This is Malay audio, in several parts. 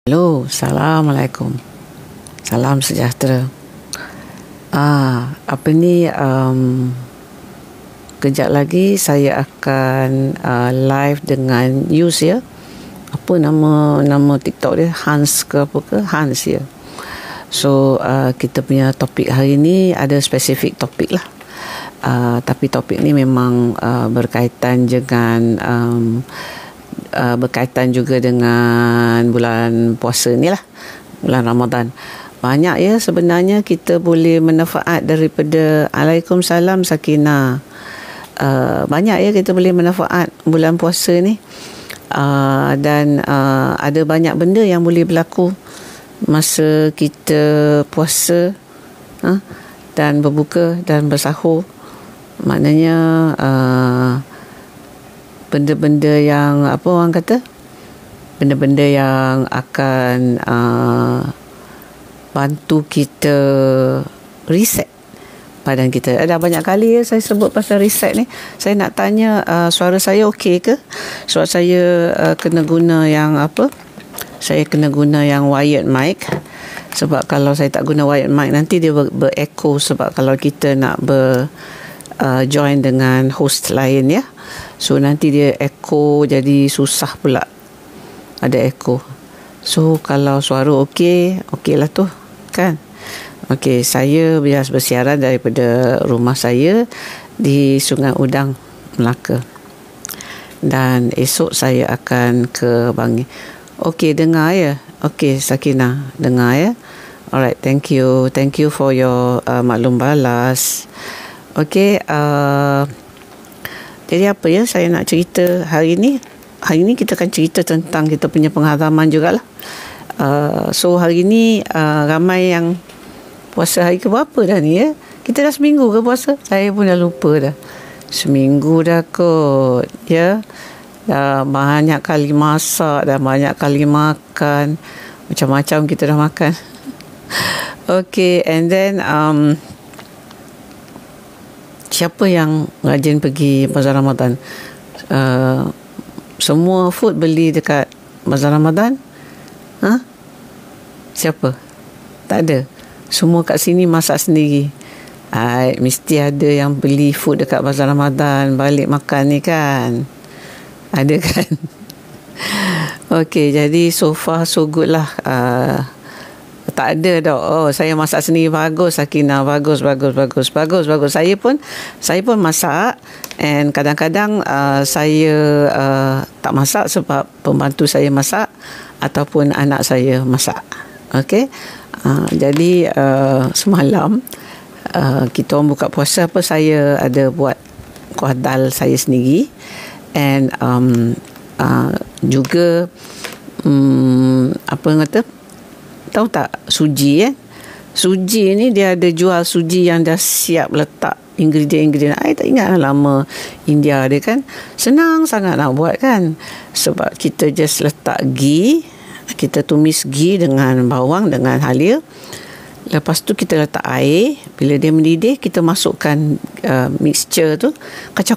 Hello, Assalamualaikum. Salam sejahtera. Apa ni, kejap lagi saya akan live dengan Yus ya. Apa nama TikTok dia? Hans ke apa ke? Hans ya. So kita punya topik hari ni ada spesifik topik lah. Tapi topik ni memang berkaitan juga dengan bulan puasa ni lah, bulan Ramadan. Banyak ya sebenarnya kita boleh manfaat daripada Waalaikumsalam Sakinah. Banyak ya kita boleh manfaat bulan puasa ni. Dan ada banyak benda yang boleh berlaku masa kita puasa dan berbuka dan bersahur. Maknanya benda-benda yang apa orang kata, benda-benda yang akan bantu kita reset badan kita. Ada banyak kali ya saya sebut pasal reset ni. Saya nak tanya, suara saya okey ke? Sebab saya kena guna yang apa? Saya kena guna yang wired mic. Sebab kalau saya tak guna wired mic nanti dia ber-echo, sebab kalau kita nak join dengan host lain ya. So nanti dia echo, jadi susah pula. Ada echo. So kalau suara okey lah tu kan. Okey, saya biasa bersiaran daripada rumah saya di Sungai Udang, Melaka. Dan esok saya akan ke Bangi. Okey, dengar ya. Okey, Sakinah, dengar ya. Alright, thank you. Thank you for your maklum balas. Okey, jadi apa ya saya nak cerita hari ni? Hari ni kita akan cerita tentang kita punya pengalaman jugalah. So hari ni ramai yang puasa hari ke berapa dah ni ya? Kita dah seminggu ke puasa? Saya pun dah lupa dah. Seminggu dah kot ya. Dah banyak kali masak, dah banyak kali makan. Macam-macam kita dah makan. Okay, and then siapa yang rajin pergi Bazar Ramadan? Semua food beli dekat Bazar Ramadan? Siapa? Tak ada. Semua kat sini masak sendiri. Mesti ada yang beli food dekat Bazar Ramadan, balik makan ni kan. Ada kan? Okay, jadi so far so good lah. Tak ada dah. Oh, saya masak sendiri. Bagus Sakinah. Bagus. Saya pun masak. And kadang-kadang saya tak masak sebab pembantu saya masak ataupun anak saya masak. Okay. Jadi semalam kita orang buka puasa apa, saya ada buat kuah dal saya sendiri. And juga apa kata, tahu tak suji suji ni dia ada jual suji yang dah siap letak ingredient. Saya tak ingat lama India dia kan. Senang sangat nak buat kan. Sebab kita just letak ghee, kita tumis ghee dengan bawang dengan halia. Lepas tu kita letak air. Bila dia mendidih, kita masukkan mixture tu. Kacau.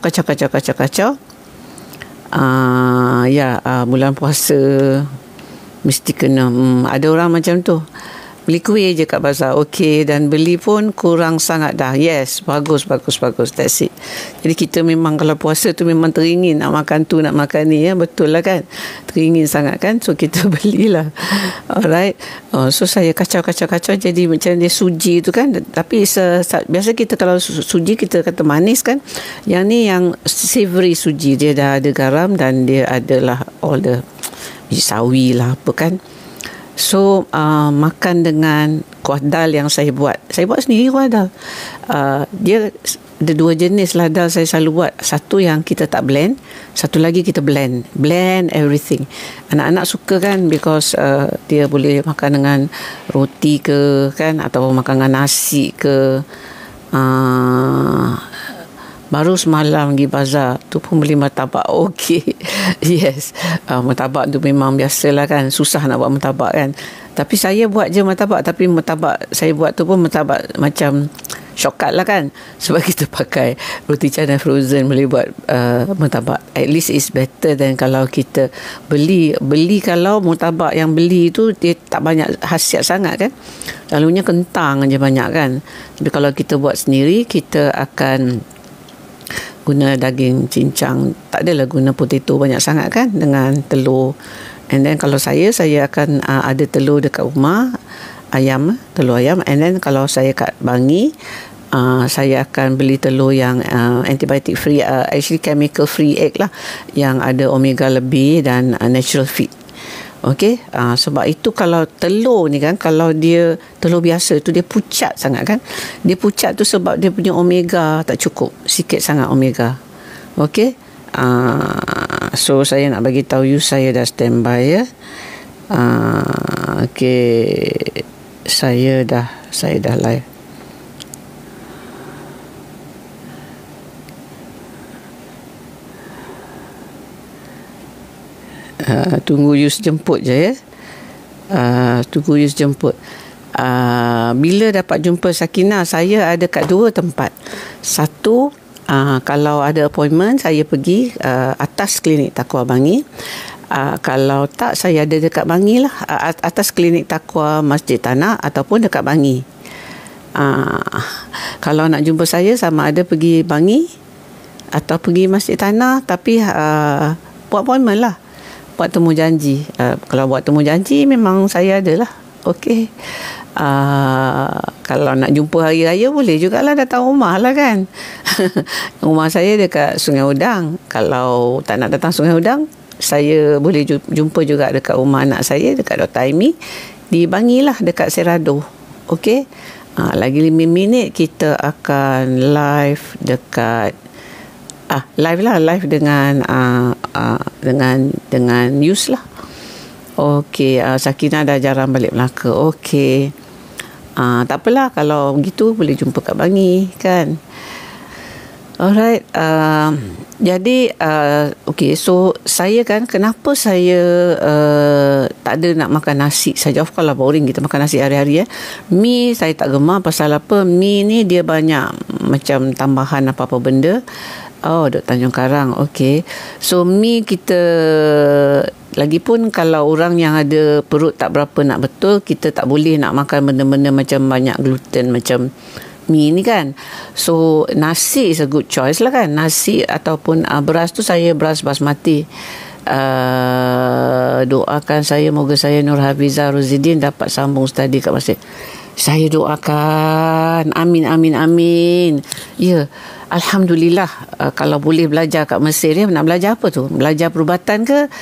Bulan puasa mesti kena. Ada orang macam tu, beli kuih je kat bazar. Okey, dan beli pun kurang sangat dah. Yes, bagus. That's it. Jadi kita memang kalau puasa tu memang teringin nak makan tu, nak makan ni ya. Betul lah kan, teringin sangat kan. So kita belilah. Alright. So saya kacau jadi macam dia suji tu kan. Tapi biasa kita kalau suji kita kata manis kan. Yang ni yang savory suji. Dia dah ada garam dan dia adalah all the biji sawi lah apa kan. So makan dengan kuah dal yang saya buat sendiri kuah dal. Dia ada dua jenis lah dal saya selalu buat. Satu yang kita tak blend, satu lagi kita blend everything. Anak-anak suka kan, because dia boleh makan dengan roti ke kan, atau makan dengan nasi ke. Baru semalam pergi bazar tu pun beli martabak. Okey. Yes. Martabak tu memang biasalah kan. Susah nak buat martabak kan. Tapi saya buat je martabak, tapi martabak saya buat tu pun martabak macam shortcut lah kan, sebab kita pakai roti canai frozen boleh buat martabak. At least it's better than kalau kita beli. Kalau martabak yang beli tu dia tak banyak khasiat sangat kan, selalunya kentang je banyak kan. Tapi kalau kita buat sendiri, kita akan guna daging cincang, tak adalah guna potato banyak sangat kan, dengan telur. And then kalau saya akan ada telur dekat rumah, telur ayam. And then kalau saya kat Bangi, saya akan beli telur yang antibiotic free, actually chemical free egg lah, yang ada omega lebih dan natural feed. Okey, sebab itu kalau telur ni kan, kalau dia telur biasa tu dia pucat sangat kan. Dia pucat tu sebab dia punya omega tak cukup, sikit sangat omega. Okey, so saya nak bagi tahu you, saya dah standby ya. Okey, saya dah live. Tunggu Yus jemput je ya. Tunggu Yus jemput. Bila dapat jumpa Sakinah, saya ada kat 2 tempat. Satu, kalau ada appointment, saya pergi atas klinik Taqwa Bangi. Kalau tak, saya ada dekat Bangi lah, atas klinik Taqwa Masjid Tanah ataupun dekat Bangi. Kalau nak jumpa saya, sama ada pergi Bangi atau pergi Masjid Tanah. Tapi buat appointment lah, buat temu janji. Kalau buat temu janji, memang saya ada lah. Okey. Kalau nak jumpa hari raya, boleh jugalah datang rumah lah kan. Rumah saya dekat Sungai Udang. Kalau tak nak datang Sungai Udang, saya boleh jumpa juga dekat rumah anak saya, dekat Dr. Aimi di Bangi lah, dekat Serado. Okey. Lagi 5 minit kita akan live dekat live dengan news lah. Okey, Sakinah dah jarang balik Melaka. Okey, tak apalah, kalau begitu boleh jumpa kat Bangi kan. Alright. Jadi okey, so saya kan, kenapa saya tak ada nak makan nasi saja. Of course lah, boring kita makan nasi hari-hari. Mi saya tak gemar. Pasal apa? Mi ni dia banyak macam tambahan apa-apa benda. Duk Tanjung Karang. Okey. So mi kita, lagipun kalau orang yang ada perut tak berapa nak betul, kita tak boleh nak makan benda-benda macam banyak gluten macam mi ni kan. So nasi is a good choice lah kan. Nasi ataupun beras tu, saya beras basmati. Doakan saya, moga saya Nur Hafizah Rozidin dapat sambung study kat masjid. Saya doakan, amin. Ya, alhamdulillah. Kalau boleh belajar kat Mesir, ya, nak belajar apa tu? Belajar perubatan ke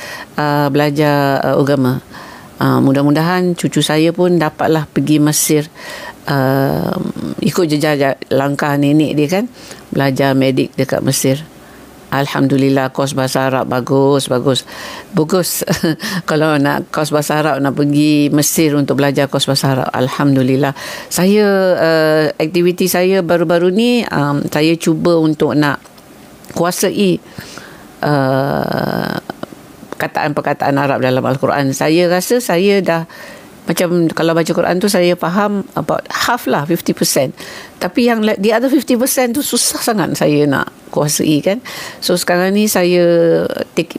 belajar agama? Mudah-mudahan cucu saya pun dapatlah pergi Mesir, ikut jejak langkah nenek dia kan, belajar medik dekat Mesir. Alhamdulillah, kos bahasa Arab bagus. Kalau nak kos bahasa Arab, nak pergi Mesir untuk belajar kos bahasa Arab, alhamdulillah. Saya aktiviti saya baru-baru ni, saya cuba untuk nak kuasai perkataan-perkataan Arab dalam Al-Quran. Saya rasa saya dah, macam kalau baca Quran tu saya faham about half lah, 50%. Tapi yang the other 50% tu susah sangat saya nak kuasai kan. So sekarang ni saya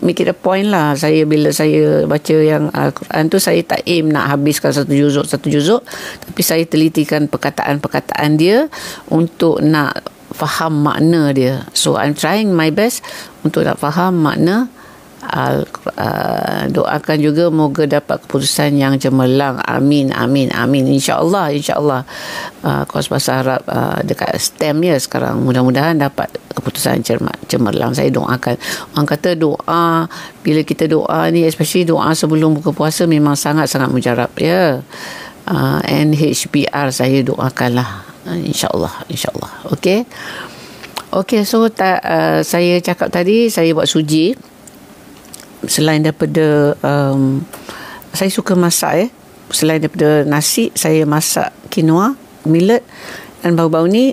make it a point lah. Saya bila saya baca yang Al-Quran tu, saya tak aim nak habiskan satu juzuk, tapi saya telitikan perkataan-perkataan dia untuk nak faham makna dia. So I'm trying my best untuk nak faham makna Al-Quran. Doakan juga moga dapat keputusan yang cemerlang. Amin. InsyaAllah kos bahasa Arab dekat STEM ya sekarang, mudah-mudahan dapat keputusan cemerlang. Saya doakan. Orang kata doa, bila kita doa ni, especially doa sebelum buka puasa, memang sangat-sangat mujarab ya. NHBR saya doakanlah, InsyaAllah. Okey, so saya cakap tadi, saya buat suji. Selain daripada saya suka masak selain daripada nasi, saya masak quinoa, millet, dan baru-baru ni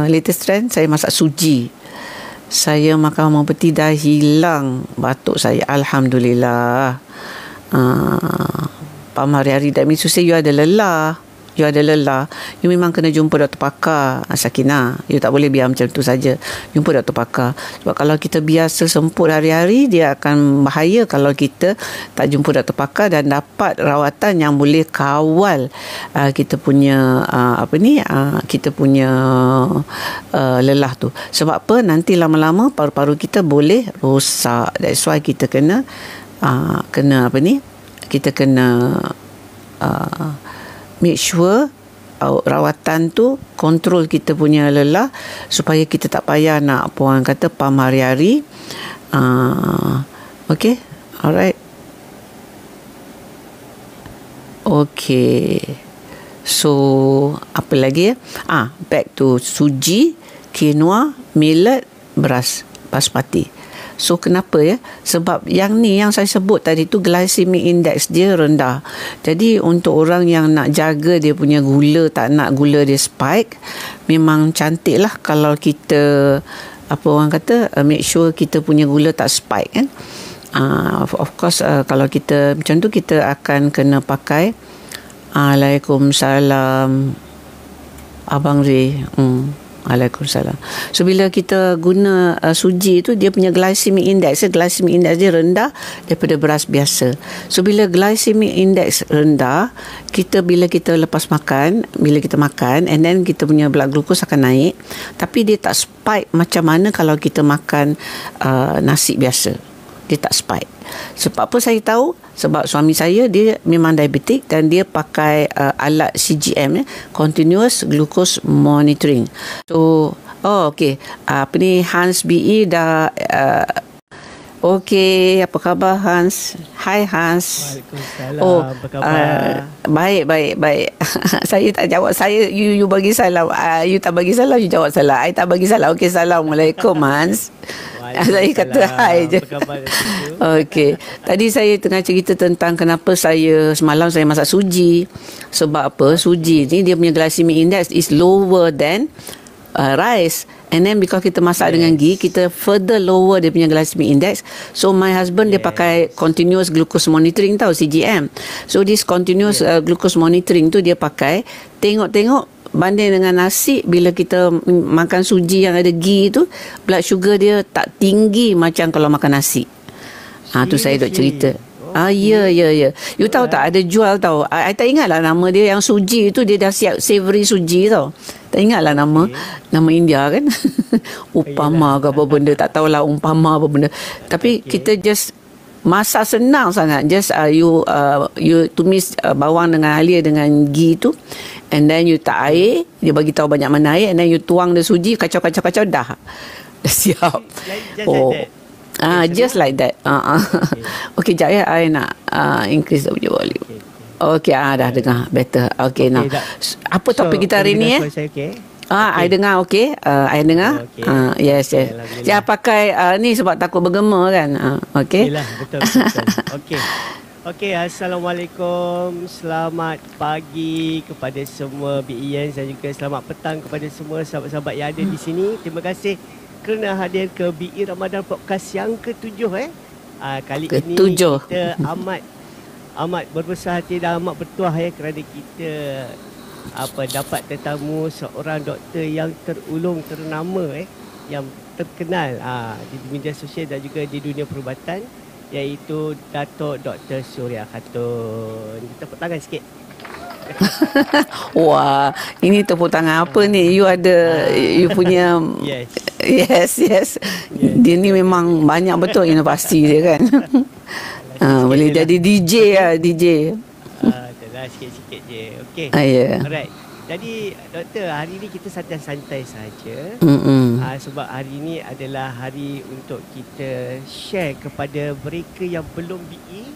latest trend, saya masak suji. Saya makan bawang putih dah hilang batuk saya, alhamdulillah. pam hari-hari, that means to say you ada lelah. You ada lelah, you memang kena jumpa doktor pakar, Sakinah. You tak boleh biar macam tu saja. Jumpa doktor pakar. Sebab kalau kita biasa semput hari-hari, dia akan bahaya kalau kita tak jumpa doktor pakar dan dapat rawatan yang boleh kawal kita punya kita punya lelah tu. Sebab apa? Nanti lama-lama paru-paru kita boleh rosak. That's why kita kena kita kena make sure rawatan tu kontrol kita punya lelah supaya kita tak payah nak orang kata pam hari-hari. Okay, alright. Okay, so apa lagi ya? Back to suji, quinoa, millet, beras basmati. So kenapa ya? Sebab yang saya sebut tadi tu glycemic index dia rendah. Jadi untuk orang yang nak jaga dia punya gula, tak nak gula dia spike, memang cantik lah kalau kita make sure kita punya gula tak spike kan. Of course kalau kita macam tu, kita akan kena pakai Waalaikumsalam Abang Ray. Waalaikumsalam. So bila kita guna suji tu, dia punya glycemic index dia rendah daripada beras biasa. So bila glycemic index rendah, bila kita lepas makan, bila kita makan, and then kita punya blood glucose akan naik, tapi dia tak spike macam mana kalau kita makan nasi biasa. Dia tak spike. Sebab apa saya tahu? Sebab suami saya dia memang diabetik dan dia pakai alat CGM, continuous glucose monitoring. So okay, Hans BE dah okay. Apa khabar Hans? Hai Hans. Waalaikumsalam. Apa khabar? Baik. Saya tak jawab. You bagi salam. You tak bagi salam, you jawab salam. I tak bagi salam. Okay, Assalamualaikum Hans. Saya kata hai je. Okey. Tadi saya tengah cerita tentang kenapa semalam saya masak suji. Sebab apa? Suji ni dia punya glycemic index is lower than rice. And then because kita masak dengan ghee, kita further lower dia punya glycemic index. So my husband dia pakai continuous glucose monitoring tau, CGM. So this continuous glucose monitoring tu dia pakai, tengok banding dengan nasi. Bila kita makan suji yang ada ghee tu, blood sugar dia tak tinggi macam kalau makan nasi. Tu saya duk cerita. Ya. You tahu tak, ada jual tau. I tak ingat lah nama dia. Yang suji tu dia dah siap savory suji tau. Tak ingat lah nama India kan. Upama ke apa benda, tak tahulah umpama apa benda. Tapi kita just masak senang sangat. Just you tumis bawang dengan halia dengan ghee tu, and then you tak air, dia bagi tahu banyak mana air, and then you tuang the suji, kacau dah siap. Just like that. Okay, jap ya, I nak increase the volume. Okay, dah dengar better. Okay, now apa topik kita hari ni I dengar. Okay, I dengar. Yes. Saya pakai ni sebab takut bergema kan. Okay. Yalah, betul. Okay, Assalamualaikum. Selamat pagi kepada semua BEN dan juga selamat petang kepada semua sahabat-sahabat yang ada di sini. Terima kasih kerana hadir ke BE Ramadan Podcast yang ke-7 kali ini kita amat berbesar hati dan amat bertuah kerana kita dapat tetamu seorang doktor yang terulung ternama yang terkenal di media sosial dan juga di dunia perubatan, iaitu Dato' Dr. Suria Khatun. Kita tepuk tangan sikit. Wah, ini tepuk tangan apa ni? You ada you punya Yes. Dia ni memang banyak betul inovasi dia kan. Boleh jadi DJ lah, DJ. Dah sikit-sikit je. Okey. Alright. Jadi doktor, hari ni kita santai-santai saja. Sebab hari ni adalah hari untuk kita share kepada mereka yang belum BE,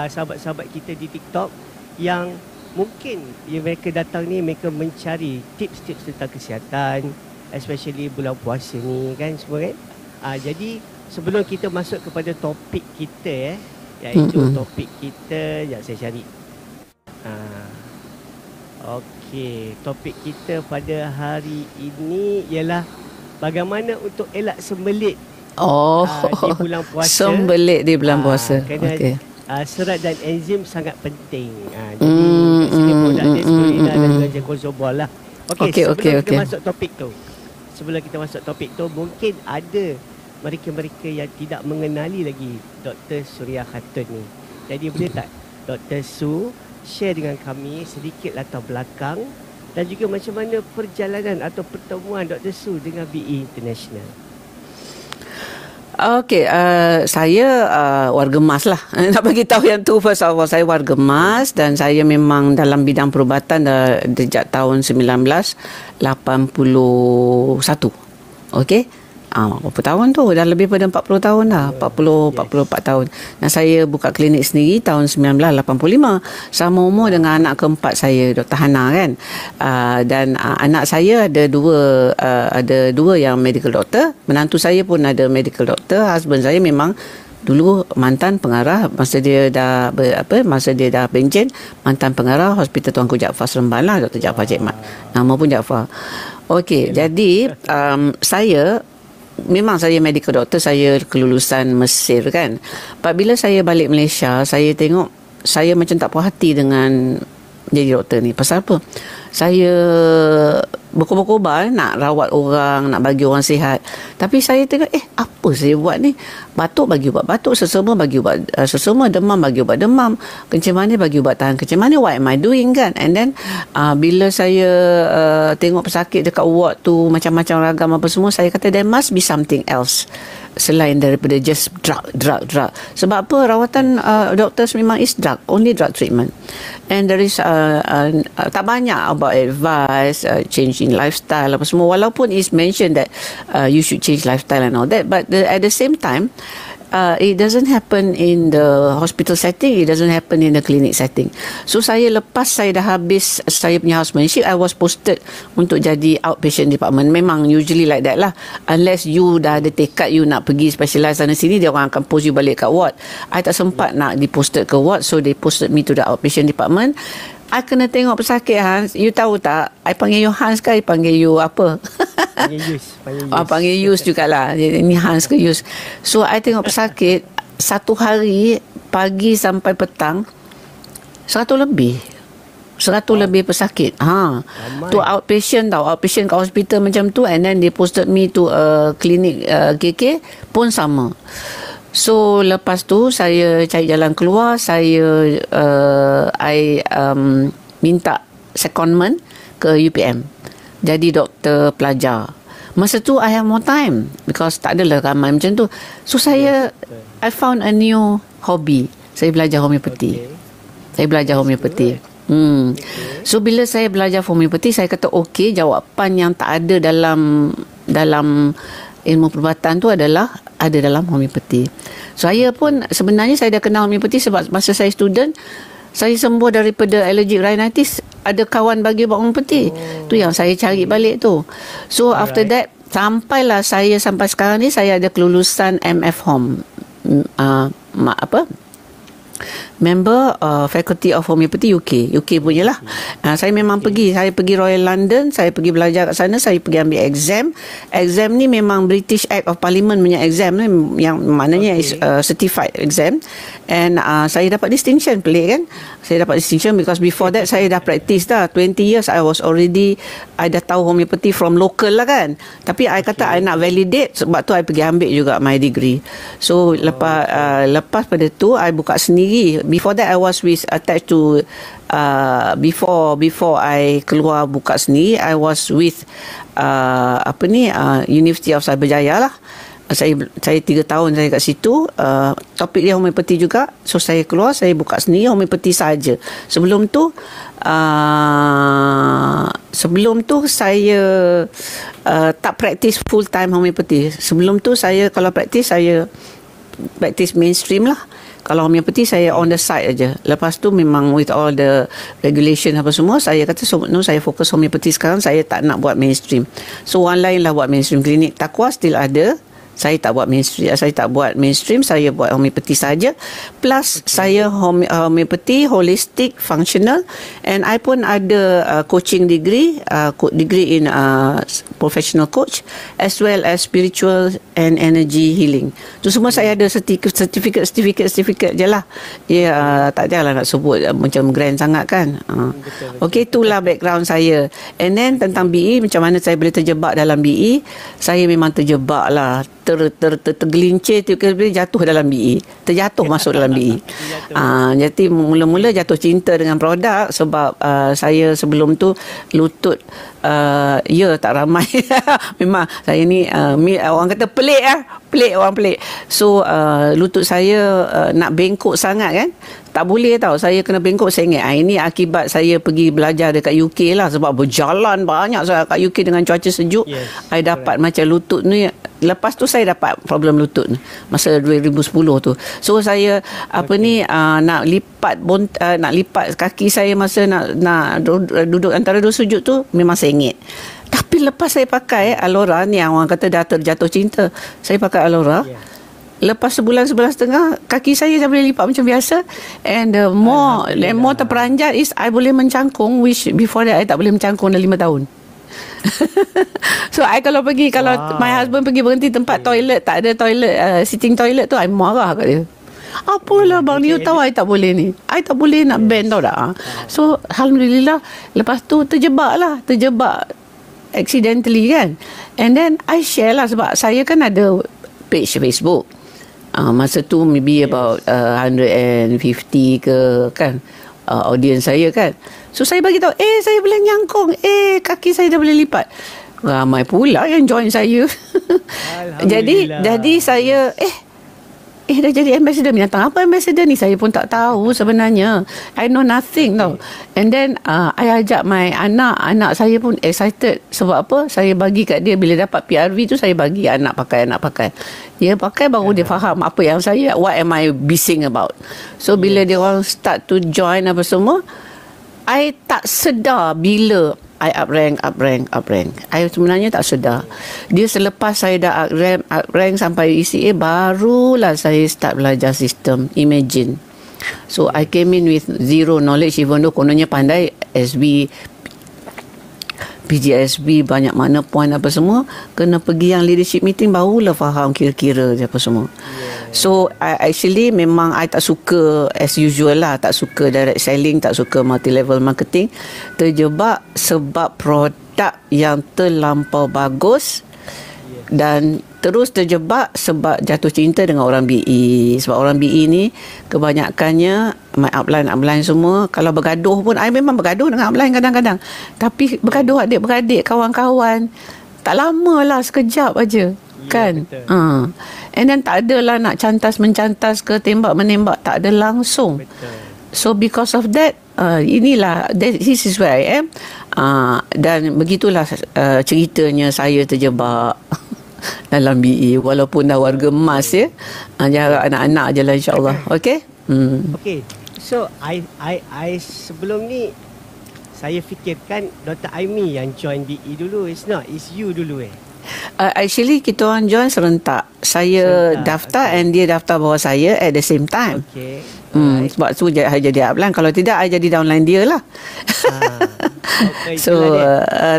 sahabat-sahabat kita di TikTok yang mungkin mereka datang ni, mereka mencari tips-tips tentang kesihatan, especially bulan puasa ni kan semua kan. Jadi sebelum kita masuk kepada topik kita iaitu topik kita yang saya cari. Okey, topik kita pada hari ini ialah bagaimana untuk elak sembelit di bulan puasa. Sembelit di bulan puasa. Kerana serat dan enzim sangat penting. Jadi kat sini produk dia spirulina dan juga Zenkozobol lah. Okey, sebelum kita masuk topik tu, mungkin ada mereka-mereka yang tidak mengenali lagi Dr. Suria Khatun ni. Jadi boleh tak Dr. Su share dengan kami sedikit latar belakang dan juga macam mana perjalanan atau pertemuan Dr. Su dengan BE International? Okey, saya warga emas lah. Nak bagi tahu yang tu first of all, saya warga emas dan saya memang dalam bidang perubatan sejak tahun 1981. Okey. Berapa tahun tu? Dah lebih pada 40 tahun dah. 44 tahun. Dan saya buka klinik sendiri tahun 1985. Sama umur dengan anak keempat saya, Dr. Hana kan. Dan anak saya ada dua yang medical doctor. Menantu saya pun ada medical doctor. Husband saya memang dulu mantan pengarah masa dia dah pencen, mantan pengarah Hospital Tuanku Jaafar Seremban lah, Dr. Jaafar Cik Mat. Nama pun Jaafar. Okey, jadi saya memang saya medical doctor, saya kelulusan Mesir kan. Apabila saya balik Malaysia, saya tengok saya macam tak puas hati dengan jadi doktor ni. Pasal apa? Saya berkobar-kobar nak rawat orang, nak bagi orang sihat. Tapi saya tengok apa saya buat ni? Batuk bagi ubat batuk, sesama bagi ubat sesama, demam bagi ubat demam, kencing manis bagi ubat tahan kencing manis. What am I doing kan? And then bila saya tengok pesakit dekat ward tu macam-macam ragam apa semua, saya kata there must be something else selain daripada just drug. Sebab apa? Rawatan doctors memang is drug, only drug treatment. And there is tak banyak about advice, change in lifestyle apa semua, walaupun is mentioned that you should change lifestyle and all that, but at the same time it doesn't happen in the hospital setting, it doesn't happen in the clinic setting. So saya lepas saya dah habis saya punya housemanship, I was posted untuk jadi outpatient department. Memang usually like that lah, unless you dah ada tekad you nak pergi specialize sana sini, dia orang akan post you balik kat ward. I tak sempat nak di-posted ke ward, so they posted me to the outpatient department. I kena tengok pesakit, Hans. You tahu tak, I panggil you Hans ke I panggil you apa? Panggil Yus jugalah. Ini Hans ke Yus. So I tengok pesakit satu hari pagi sampai petang 100 lebih pesakit. Tu outpatient tau, outpatient kat hospital macam tu. And then they posted me to a clinic KK pun sama. So lepas tu saya cari jalan keluar. Saya minta secondment ke UPM, jadi doktor pelajar. Masa tu I have more time because tak adalah ramai macam tu. So I found a new hobby. Saya belajar homeopati. So bila saya belajar homeopati, saya kata jawapan yang tak ada dalam ilmu perubatan tu ada dalam homeopati. Saya pun sebenarnya saya dah kenal homeopati sebab masa saya student, saya sembuh daripada allergic rhinitis. Ada kawan bagi ubat homeopati. Tu yang saya cari balik tu. So after that, sampailah saya sampai sekarang ni, saya ada kelulusan MF Home. Member Faculty of Homeopathy UK punya lah. Saya memang saya pergi Royal London, saya pergi belajar kat sana, saya pergi ambil exam ni memang British Act of Parliament punya exam ni, yang maknanya is certified exam. And saya dapat distinction. Pelik kan? Saya dapat distinction because before that saya dah practice dah 20 years. I dah tahu homeopathy from local lah kan. Tapi I kata I nak validate, sebab tu I pergi ambil juga my degree. So lepas pada tu I buka sendiri. Before that I was attached to before I keluar buka sendiri, I was with University of Cyberjaya lah. Saya 3 tahun saya kat situ. Topik dia homeopati juga. So saya keluar, saya buka sendiri homeopati saja. Sebelum tu saya tak praktis full time homeopati. Sebelum tu saya kalau praktis, saya praktis mainstream lah. Kalau homeopati saya on the side aja. Lepas tu memang with all the regulation apa semua, saya kata saya fokus homeopati sekarang. Saya tak nak buat mainstream. So orang lain lah buat mainstream. Klinik Taqwa still ada. Saya tak buat mainstream, saya buat homeopathy saja. Plus saya homeopathy, holistic, functional, and I pun ada coaching degree in professional coach, as well as spiritual and energy healing. Tu semua saya ada certificate je lah. Ya, tak adalah nak sebut macam grand sangat kan. Okey, itulah background saya. And then tentang BE, macam mana saya boleh terjebak dalam BE? Saya memang terjebak lah, tergelincir, jatuh dalam BE, terjatuh masuk dalam BE. Jadi mula-mula jatuh cinta dengan produk sebab saya sebelum tu lutut tak ramai. Memang saya ni orang kata pelik, orang pelik. So lutut saya nak bengkok sangat kan, tak boleh tau. Saya kena bengkok, saya ingat ini akibat saya pergi belajar dekat UK lah, sebab berjalan banyak saya kat UK dengan cuaca sejuk. I dapat macam lutut ni. Lepas tu saya dapat problem lutut ni masa 2010 tu. So saya nak lipat kaki saya masa nak duduk antara dua sujud tu, memang sengit. Tapi lepas saya pakai Alora ni, yang orang kata dah terjatuh cinta, saya pakai Alora. Lepas sebulan setengah, kaki saya boleh lipat macam biasa. And more terperanjat is I boleh mencangkung, which before that I tak boleh mencangkung dah 5 tahun. So I kalau my husband pergi berhenti tempat toilet, tak ada toilet, sitting toilet tu, I marah kat dia. Apalah bang, you tahu I tak boleh ni, I tak boleh nak bend tau tak. So Alhamdulillah, lepas tu terjebak accidentally kan. And then I share lah, sebab saya kan ada page Facebook. Masa tu maybe about 150 ke kan, audience saya kan. So saya bagi tahu, saya boleh nyangkung, kaki saya dah boleh lipat. Ramai pula yang join saya. jadi saya dah jadi ambassador. Binatang apa ambassador ni? Saya pun tak tahu sebenarnya. I know nothing tau. And then I ajak my anak saya pun excited. Sebab apa? Saya bagi kat dia, bila dapat PRV tu saya bagi anak pakai. Dia pakai baru dia faham apa yang what am I bising about. So bila dia orang start to join apa semua, I tak sedar bila I up rank. I sebenarnya tak sedar. Dia selepas saya dah up rank sampai ECA, barulah saya start belajar sistem Imagine. So I came in with zero knowledge, even though kononnya pandai SB, PGSB, banyak mana point apa semua. Kena pergi yang leadership meeting, barulah faham kira-kira apa semua. So actually memang I tak suka as usual lah, tak suka direct selling, tak suka multi level marketing. Terjebak sebab produk yang terlampau bagus, dan terus terjebak sebab jatuh cinta dengan orang BE. Sebab orang BE ni kebanyakannya my upline semua, kalau bergaduh pun, I memang bergaduh dengan upline kadang-kadang. Tapi bergaduh adik-beradik, kawan-kawan, tak lama lah, sekejap aja. Kan? And then tak adalah nak cantas-mencantas ke tembak-menembak, tak ada langsung. So because of that, this is where I am. Dan begitulah ceritanya saya terjebak dalam BE, walaupun dah warga emas ya. Jarak anak-anak je lah, insyaAllah. Okay? Okay. So I sebelum ni saya fikirkan Dr. Aimi yang join BE dulu. It's not, it's you dulu Actually kita orang join serentak. Saya daftar and dia daftar bawah saya at the same time. Okay. Sebab tu saya jadi upline. Kalau tidak, I jadi downline dia lah. Okay, so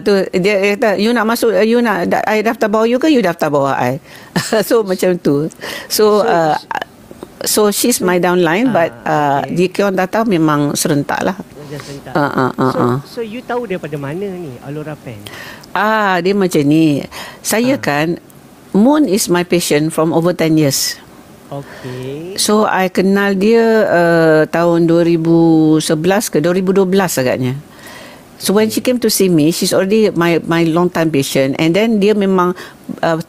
tu dia kata, you nak masuk, you nak I daftar bawah you ke you daftar bawah I. So macam tu. So she's my downline, but dia kira data memang serentak lah. So you tahu daripada mana ni Alora Pen? Dia macam ni. Saya kan, Moon is my patient from over 10 years. Okay. So I kenal dia tahun 2011 ke 2012 agaknya. So when she came to see me, she's already my long time patient. And then dia memang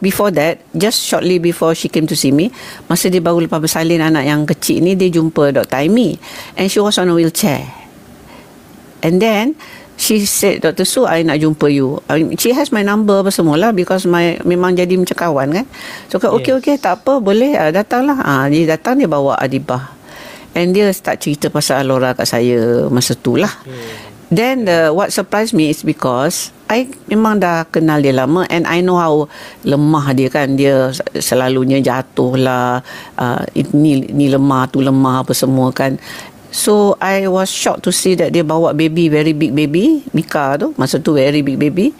before that, just shortly before she came to see me, masa dia baru lepas bersalin anak yang kecil ni, dia jumpa Dr. Aimi, and she was on a wheelchair. And then she said, Dr. Su, I nak jumpa you. She has my number apa semua lah, because memang jadi macam kawan kan. So okay, tak apa, boleh, datanglah. Dia datang, dia bawa Adibah. And dia start cerita pasal Alora kat saya masa tu lah. Then what surprised me is because I memang dah kenal dia lama, and I know how lemah dia kan. Dia selalunya jatuh lah, ni lemah, tu lemah, apa semua kan. So I was shocked to see that dia bawa baby, very big baby, Mika tu, masa tu very big baby,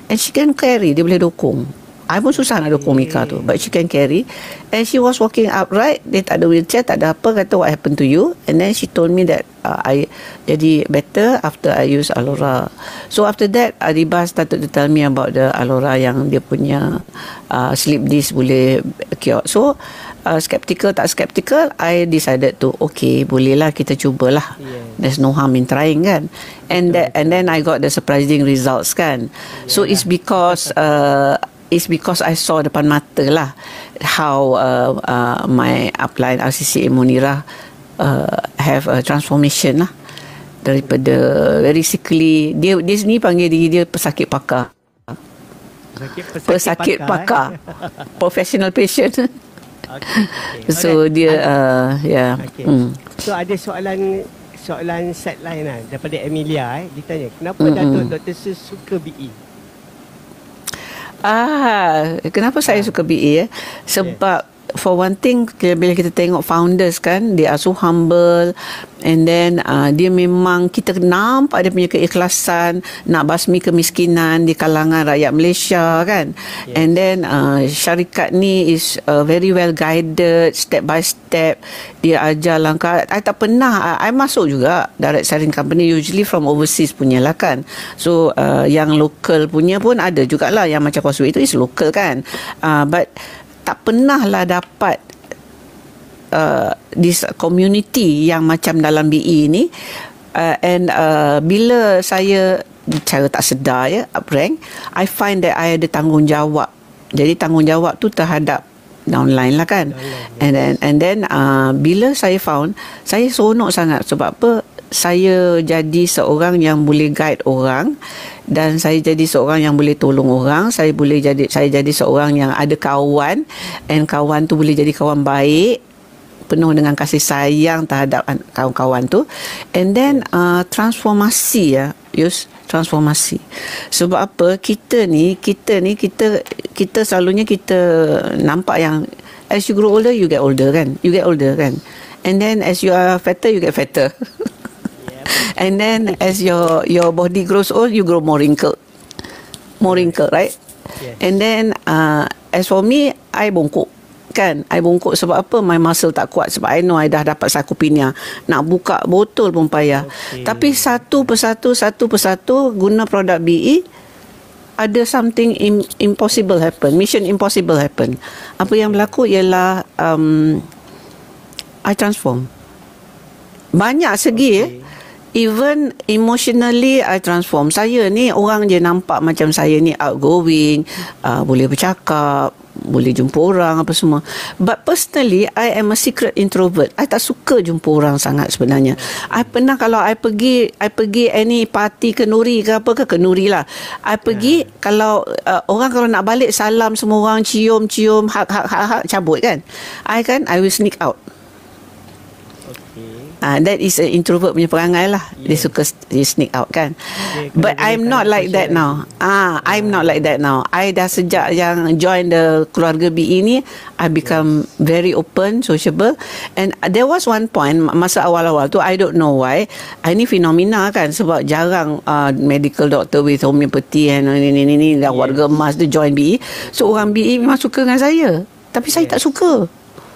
and she can carry, dia boleh dokong. I pun susah nak dokong Mika tu, but she can carry. And she was walking upright. Dia tak ada wheelchair, tak ada apa. Kata, what happened to you? And then she told me that I jadi better after I use Alora. So after that, Adiba started to tell me about the Alora yang dia punya sleep disc boleh cure. So skeptical tak skeptical, I decided to, okay, bolehlah kita cubalah. There's no harm in trying kan. And then I got the surprising results kan. So it's because I saw depan mata lah how my upline RCCA Munirah have a transformation lah, daripada very sickly. Dia sendiri panggil diri dia pesakit pakar. Pesakit pakar. Professional patient. Okay. So dia yeah. Okay. So ada soalan set lain lah daripada Emilia. Dia tanya, kenapa Dr. Su suka BE? Kenapa saya suka BA? Sebab for one thing, bila kita tengok founders kan, they are so humble, and then dia memang, kita nampak dia punya keikhlasan nak basmi kemiskinan di kalangan rakyat Malaysia kan. And then syarikat ni is very well guided, step by step. Dia ajar langkah. I tak pernah, I masuk juga direct selling company, usually from overseas punya lah kan. So yang local punya pun ada jugalah, yang macam Causeway itu is local kan. But tak pernah lah dapat this community yang macam dalam BE ni. And bila saya cara tak sedar uprank, I find that I ada tanggungjawab. Jadi tanggungjawab tu terhadap downline lah kan. And then bila saya found, saya seronok sangat. Sebab apa? Saya jadi seorang yang boleh guide orang, dan saya jadi seorang yang boleh tolong orang. Saya jadi seorang yang ada kawan, and kawan tu boleh jadi kawan baik, penuh dengan kasih sayang terhadap kawan-kawan tu. And then transformasi transformasi. Sebab apa? Kita selalunya kita nampak yang as you grow older, you get older kan. And then as you are fatter, you get fatter. And then as your body grows old, you grow more wrinkled, right? And then as for me, I bongkok kan. I bongkok sebab apa? My muscle tak kuat. Sebab I know I dah dapat sarcopenia. Nak buka botol pun payah. Tapi satu persatu guna produk BE, ada something impossible happen. Mission impossible happen. Apa yang berlaku ialah I transform. Banyak segi even emotionally I transform. Saya ni orang je nampak macam saya ni outgoing, boleh bercakap, boleh jumpa orang apa semua. But personally I am a secret introvert. I tak suka jumpa orang sangat sebenarnya. I pernah, kalau I pergi any party kenuri ke apa ke, kenuri lah, I pergi, kalau orang kalau nak balik salam semua orang, cium hak cabut kan. I will sneak out. That is an introvert punya perangai lah. Dia suka sneak out kan. But I'm not like that now. I'm not like that now. I dah sejak yang join the keluarga BE ni, I become very open, sociable. And there was one point masa awal-awal tu, I don't know why, ini fenomena kan, sebab jarang medical doctor with homeopathy and ni warga emas tu join BE. So orang BE memang suka dengan saya, tapi saya tak suka.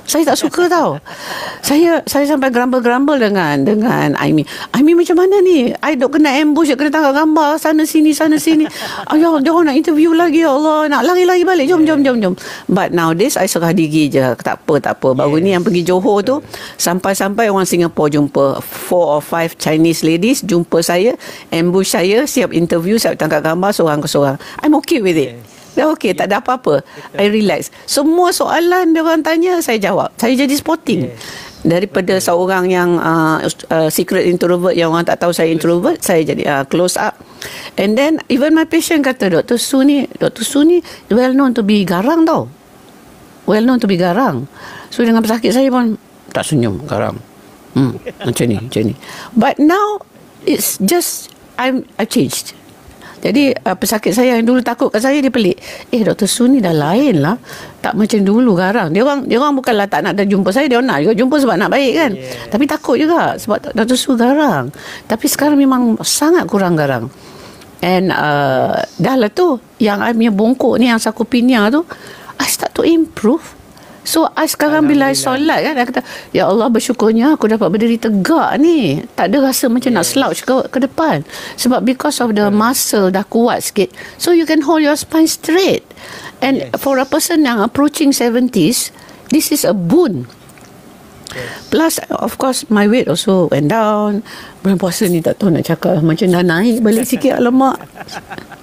Saya tak suka tau. Saya sampai gerambal-gerambal dengan Aimi. Aimi macam mana ni? I dok kena ambush, kena tangkap gambar sana sini. Ayah, dia orang nak interview lagi, ya Allah, nak lari-lari balik. Jom. But nowadays I serah diri je. Tak apa. Baru ni yang pergi Johor tu, sampai orang Singapore jumpa 4 or 5 Chinese ladies jumpa saya, ambush saya, siap interview, siap tangkap gambar seorang ke seorang. I'm okay with it. Dah okey, tak ada apa-apa. I relax. Semua soalan dia orang tanya, saya jawab. Saya jadi sporting. Daripada seorang yang secret introvert, yang orang tak tahu saya introvert, saya jadi close up. And then even my patient kata, Dr. Su ni well known to be garang tau. So dengan pesakit saya pun tak senyum, garang. Macam ni. But now it's just I changed. Jadi pesakit saya yang dulu takut kat saya, dia pelik. Dr. Su ni dah lain lah. Tak macam dulu garang. Dia orang bukanlah tak nak dah jumpa saya. Dia nak juga jumpa sebab nak baik kan. Tapi takut juga sebab Dr. Su garang. Tapi sekarang memang sangat kurang garang. And dah lah tu, yang I punya bongkok ni, yang sarcopenia tu, I start to improve. So I sekarang bila I solat kan, I kata, ya Allah, bersyukurnya aku dapat berdiri tegak ni. Tak ada rasa macam nak slouch ke depan. Sebab because of the muscle dah kuat sikit, so you can hold your spine straight. And for a person yang approaching 70s, this is a boon. Plus of course my weight also went down. Bulan puasa ni tak tahu nak cakap macam dah naik balik sikit. Alamak,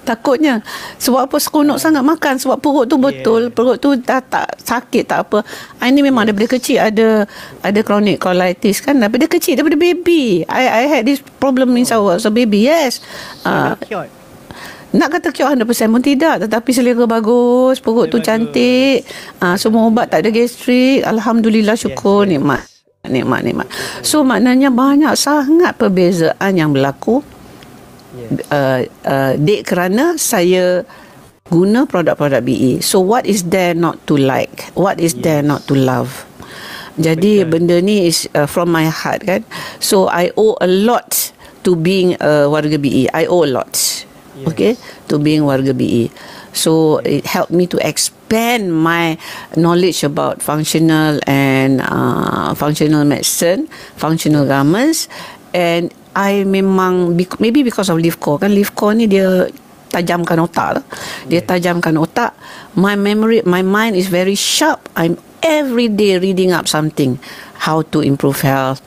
takutnya. Sebab apa, seronok sangat makan. Sebab perut tu betul, perut tu dah tak sakit, tak apa. I ni memang daripada kecil ada chronic colitis kan. Daripada kecil, daripada baby I had this problem in Sarawak. So baby, yes. Nak kata cure 100% pun tidak. Tetapi selera bagus, perut tu cantik, semua ubat, tak ada gastrik. Alhamdulillah, syukur. Nikmat. So maknanya banyak sangat perbezaan yang berlaku. Dek kerana saya guna produk-produk BE. So what is there not to like? What is there not to love? Jadi benda ni is from my heart kan. So I owe a lot to being warga BE. I owe a lot. Okay, to being warga BE. So it helped me to expand my knowledge about functional and functional medicine, functional garments. And I memang, maybe because of Livco kan, Livco ni dia tajamkan otak lah. Dia tajamkan otak. My memory, my mind is very sharp. I'm every day reading up something, how to improve health,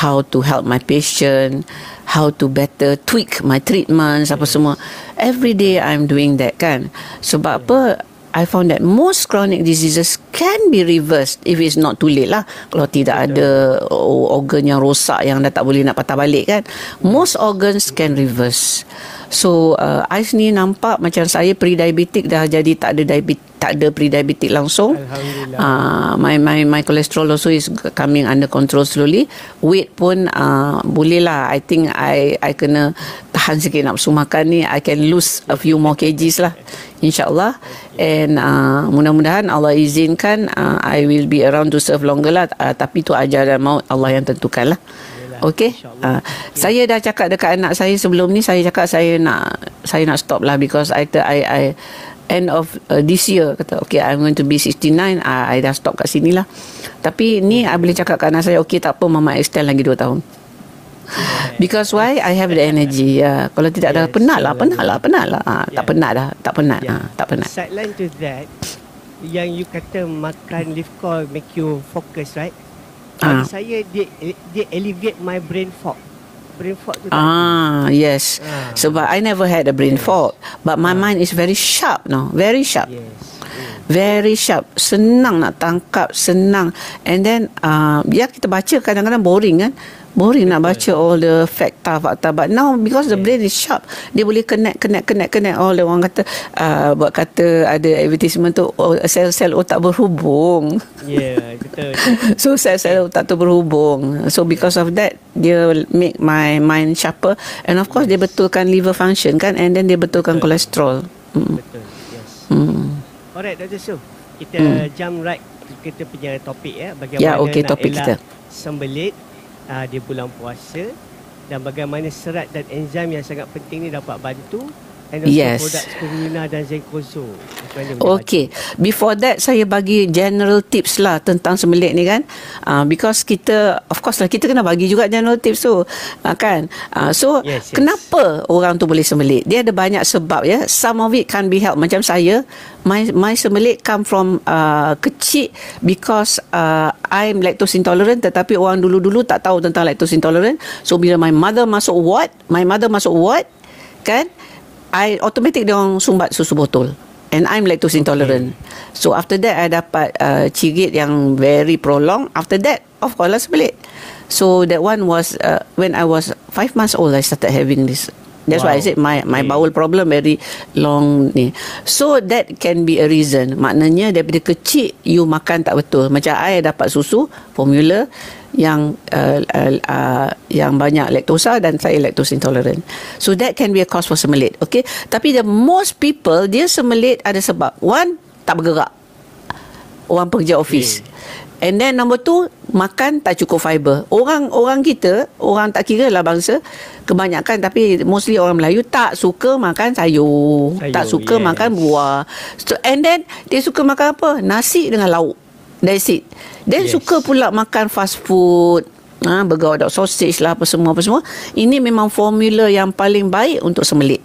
how to help my patient, how to better tweak my treatments, apa semua. Every day I'm doing that kan. Sebab apa? I found that most chronic diseases can be reversed if it's not too late lah. Kalau tidak ada organ yang rosak yang dah tak boleh nak patah balik kan. Most organs can reverse. So I ni nampak macam saya pre-diabetic dah jadi tak ada pre-diabetic langsung. My cholesterol also is coming under control slowly. Weight pun boleh lah. I think I kena tahan sikit nafsu makan ni. I can lose a few more kgs lah, InsyaAllah. And mudah-mudahan Allah izinkan I will be around to serve longer lah. Tapi tu ajaran maut Allah yang tentukan lah. Okay, saya dah cakap dekat anak saya sebelum ni. Saya cakap saya nak stop lah, because I end of this year kata okay, I'm going to be 69. I dah stop kat sini lah. Tapi ni I boleh cakap kat anak saya, okay tak apa, mama extend lagi 2 tahun. Because why? I have the energy. Kalau tidak ada penat lah. Tak penat. Sideline to that, yang you kata makan Livco make you focus, right? Bagi saya dia alleviate my brain fog. Brain fog tu yes. Sebab I never had a brain fog, but my mind is very sharp now. Very sharp. Very sharp. Senang nak tangkap, senang. And then kita baca kadang-kadang boring kan. Boring nak baca all the fakta. But now because the brain is sharp, dia boleh connect all the orang kata buat kata ada advertisement tu, sel-sel otak berhubung. Betul. So sel-sel otak tu berhubung. So because of that, dia make my mind sharper. And of course dia betulkan liver function kan. And then dia betulkan kolesterol. Betul. Yes. Alright, Dr. Su, kita jump right kita punya topik ya. Bagaimana nak topik elak kita sembelit di bulan puasa, dan bagaimana serat dan enzim yang sangat penting ni dapat bantu, and also produk spirulina dan zenkozo. Okay, before that saya bagi general tips lah tentang sembelit ni kan. Because kita, of course lah, kita kena bagi juga general tips tu kan. So kenapa orang tu boleh sembelit? Dia ada banyak sebab ya. Some of it can be helped. Macam saya, my sembelit come from kecil, because I'm lactose intolerant. Tetapi orang dulu-dulu tak tahu tentang lactose intolerant. So bila my mother masuk ward kan, I automatic dia orang sumbat susu botol. And I'm lactose intolerant. So after that I dapat cirit yang very prolonged. After that, of course lah sembelit. So that one was when I was 5 months old, I started having this That's why I said my bowel problem very long ni. So that can be a reason. Maknanya daripada kecil you makan tak betul. Macam I dapat susu formula yang banyak laktosa dan saya lactose intolerant. So that can be a cause for semelit. Okay. Tapi the most people dia semelit ada sebab. One, tak bergerak. Orang pekerja office. And then number 2, makan tak cukup fiber. Orang kita, orang tak kira lah bangsa, kebanyakan tapi mostly orang Melayu tak suka makan sayur, tak suka makan buah. So, and then dia suka makan apa? Nasi dengan lauk. That's it. Then suka pula makan fast food. Burger, hot dog, sausage lah, apa semua. Ini memang formula yang paling baik untuk semelit.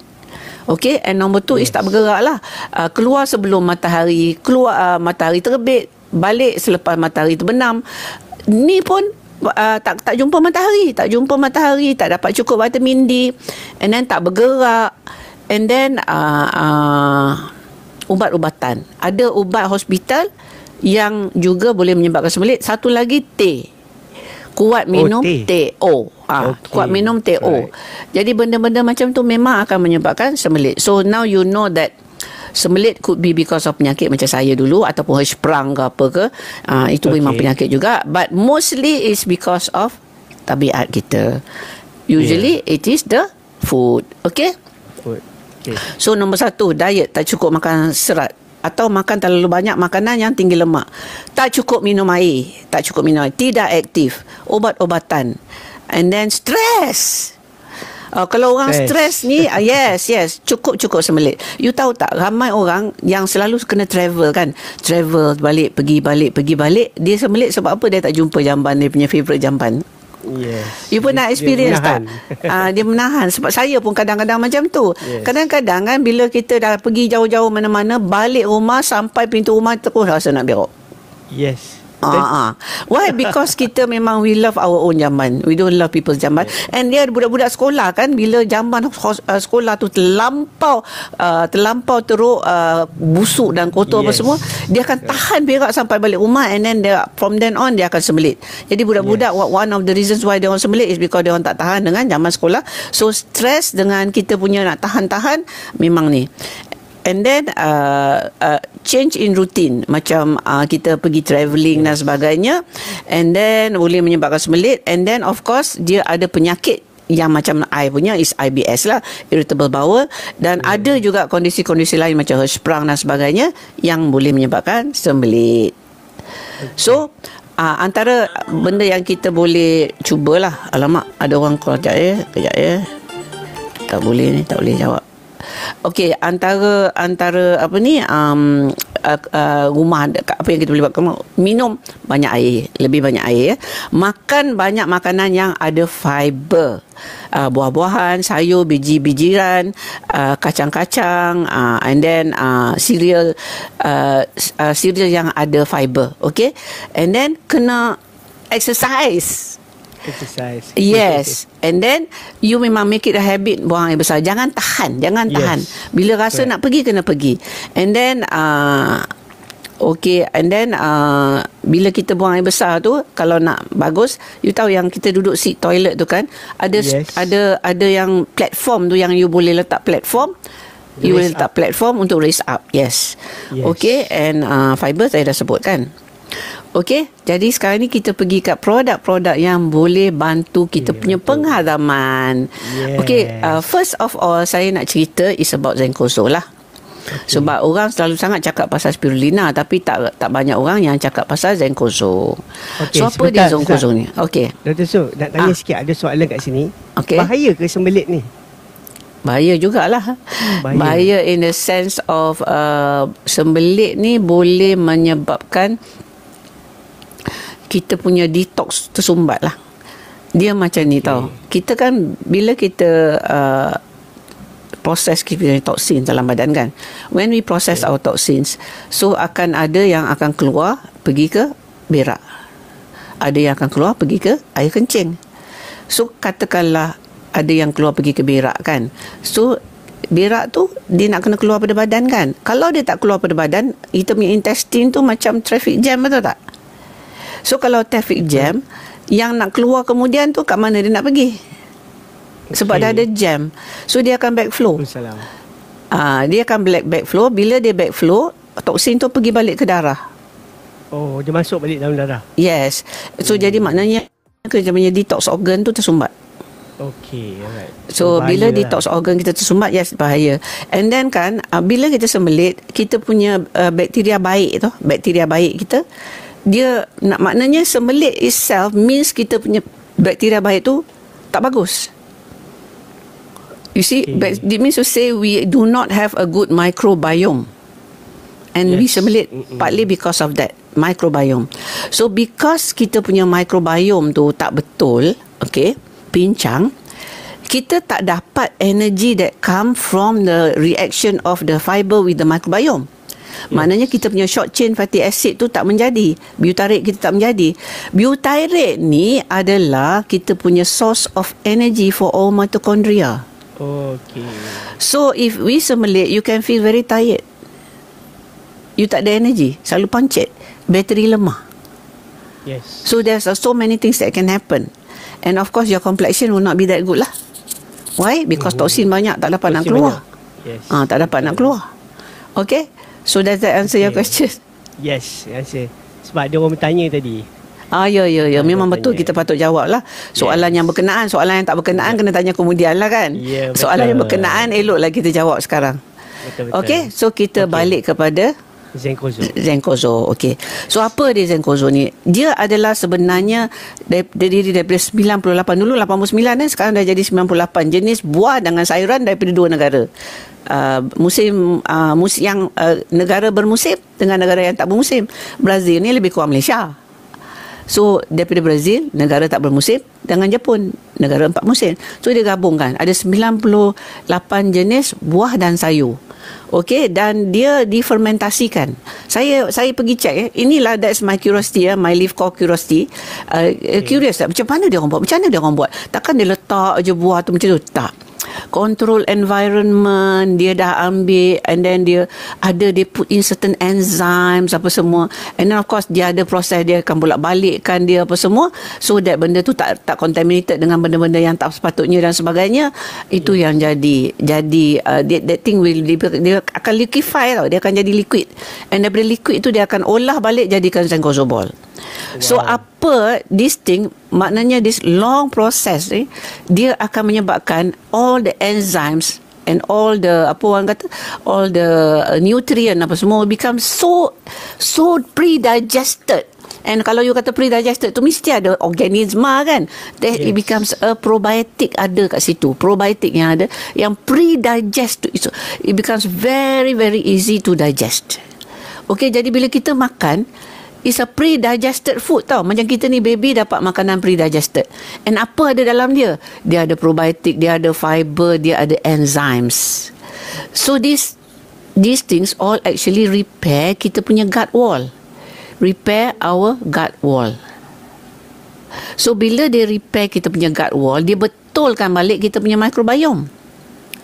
Okay, and number 2 is tak bergerak lah. Keluar sebelum matahari, matahari terbit, balik selepas matahari terbenam. Ni pun tak jumpa matahari, tak dapat cukup vitamin D, and then tak bergerak, and then ubat-ubatan. Ada ubat hospital yang juga boleh menyebabkan semelit. Satu lagi teh. Kuat minum teh. Kuat minum teh. Jadi benda-benda macam tu memang akan menyebabkan semelit. So now you know that semelit could be because of penyakit macam saya dulu ataupun Hirschsprung ke apa ke. Itu memang penyakit juga. But mostly is because of tabiat kita. Usually it is the food. Okay? So nombor 1, diet tak cukup makan serat. Atau makan terlalu banyak makanan yang tinggi lemak. Tak cukup minum air. Tidak aktif. Obat-obatan. And then stress. Kalau orang stres ni, yes, cukup semelit. You tahu tak, ramai orang yang selalu kena travel kan. Travel, pergi balik. Dia semelit sebab apa? Dia tak jumpa jamban, dia punya favourite jamban. Yes. You pernah experience tak? Dia menahan. Sebab saya pun kadang-kadang macam tu. Kadang-kadang kan bila kita dah pergi jauh-jauh mana-mana, balik rumah sampai pintu rumah terus rasa nak berak. Yes. Why? Because kita memang we love our own jamban. We don't love people's jamban. And dia budak-budak sekolah kan, bila jamban sekolah tu terlampau teruk, busuk dan kotor apa semua, dia akan tahan berak sampai balik rumah, and then from then on dia akan semelit. Jadi budak-budak one of the reasons why dia orang semelit is because dia orang tak tahan dengan jamban sekolah. So stress dengan kita punya nak tahan memang ni. And then change in routine, macam kita pergi travelling dan sebagainya, and then boleh menyebabkan semelit. And then of course dia ada penyakit yang macam I punya is IBS lah, irritable bowel, dan ada juga kondisi-kondisi lain macam Hirschsprung dan sebagainya yang boleh menyebabkan semelit. So antara benda yang kita boleh cubalah. Alamak, ada orang call. Kejap ya. Tak boleh jawab. Okey, antara apa ni, rumah apa yang kita boleh buat, minum banyak air, lebih banyak air ya. Makan banyak makanan yang ada fiber, buah-buahan, sayur, biji-bijiran, kacang-kacang, and then cereal yang ada fiber. Okay, and then kena exercise. Yes. And then you memang make it a habit buang air besar. Jangan tahan. Bila rasa nak pergi, kena pergi. And then and then bila kita buang air besar tu, kalau nak bagus, you tahu yang kita duduk seat toilet tu kan, ada yang platform tu yang you boleh letak platform. You boleh letak platform untuk raise up. Yes. Okay. And fiber saya dah sebut kan. Okey, jadi sekarang ni kita pergi kat produk-produk yang boleh bantu kita punya penghadaman. Okey, first of all saya nak cerita is about Zenkoso lah. Sebab orang selalu sangat cakap pasal spirulina, tapi tak banyak orang yang cakap pasal Zenkoso. So apa dia Zenkoso ni? Okey. Dr. Su, nak tanya sikit, ada soalan kat sini. Okay. Bahaya ke semelit ni? Bahaya jugalah. Bahaya in the sense of sembelit ni boleh menyebabkan kita punya detox tersumbat lah. Dia macam ni tau. Kita kan bila kita proses kita punya toksin dalam badan kan, when we process our toxins, so akan ada yang akan keluar pergi ke berak, ada yang akan keluar pergi ke air kencing. So katakanlah ada yang keluar pergi ke berak kan, so berak tu dia nak kena keluar pada badan kan. Kalau dia tak keluar pada badan, kita punya intestine tu macam traffic jam, betul tak? So kalau traffic jam, yang nak keluar kemudian tu kat mana dia nak pergi? Sebab dah ada jam. So dia akan backflow. Salam. Dia akan backflow. Bila dia backflow, toksin tu pergi balik ke darah. Oh, dia masuk balik dalam darah. Yes. So jadi maknanya kita punya detox organ tu tersumbat. Okey, alright. So bila detox organ kita tersumbat, yes, bahaya. And then kan, bila kita sembelit, kita punya bakteria baik tu, bakteria baik kita, dia maknanya sembelit itself means kita punya bakteria baik tu tak bagus. You see, it means to say we do not have a good microbiome. And we sembelit partly because of that microbiome. So because kita punya microbiome tu tak betul, okay, pincang, kita tak dapat energy that come from the reaction of the fiber with the microbiome. Maknanya kita punya short chain fatty acid tu tak menjadi. Butyrate kita tak menjadi. Butyrate ni adalah kita punya source of energy for all mitochondria. Okay. So if we sembelit, you can feel very tired. You tak ada energy, selalu pancit, bateri lemah. Yes. So there's so many things that can happen. And of course your complexion will not be that good lah. Why? Because toksin banyak, tak dapat nak keluar. Yes. Tak dapat nak keluar. Okay. So does that answer your question? Yes, answer. Sebab dia orang bertanya tadi. Ya. Memang betul, kita patut jawab lah. Soalan yang berkenaan, soalan yang tak berkenaan kena tanya kemudian lah kan. Soalan yang berkenaan eloklah kita jawab sekarang. Betul. Okay. So kita balik kepada Zenkozo. Okay. So apa dia Zenkozo ni? Dia adalah sebenarnya diri daripada 98 dulu, 89 kan, sekarang dah jadi 98 jenis buah dengan sayuran daripada dua negara. Musim yang negara bermusim dengan negara yang tak bermusim. Brazil ni lebih kurang Malaysia. So daripada Brazil, negara tak bermusim, dengan Jepun, negara empat musim. So dia gabungkan, ada 98 jenis buah dan sayur. Okey, dan dia difermentasikan. Saya pergi check inilah, that's my curiosity, my live core curiosity. Curious tak, macam mana dia orang buat? Takkan dia letak je buah tu macam tu? Tak. Control environment dia dah ambil, and then dia put in certain enzymes apa semua, and then of course dia ada proses, dia akan bolak-balikkan dia apa semua, so that benda tu tak contaminated dengan benda-benda yang tak sepatutnya dan sebagainya. Itu yang jadi that thing will dia akan liquefy tau, dia akan jadi liquid, and daripada liquid tu dia akan olah balik jadikan Zenkozobol. So apa this thing, maknanya this long process ni, dia akan menyebabkan all the enzymes and all the all the nutrient apa semua become so pre-digested. And kalau you kata pre-digested tu mesti ada organisma kan, then it becomes a probiotic ada kat situ, probiotic yang ada yang pre-digest, it becomes very very easy to digest. Okay, jadi bila kita makan, it's a pre-digested food tau. Macam kita ni baby dapat makanan pre-digested. And apa ada dalam dia? Dia ada probiotic, dia ada fiber, dia ada enzymes. So these things all actually repair kita punya gut wall. Repair our gut wall. So bila dia repair kita punya gut wall, dia betulkan balik kita punya microbiome.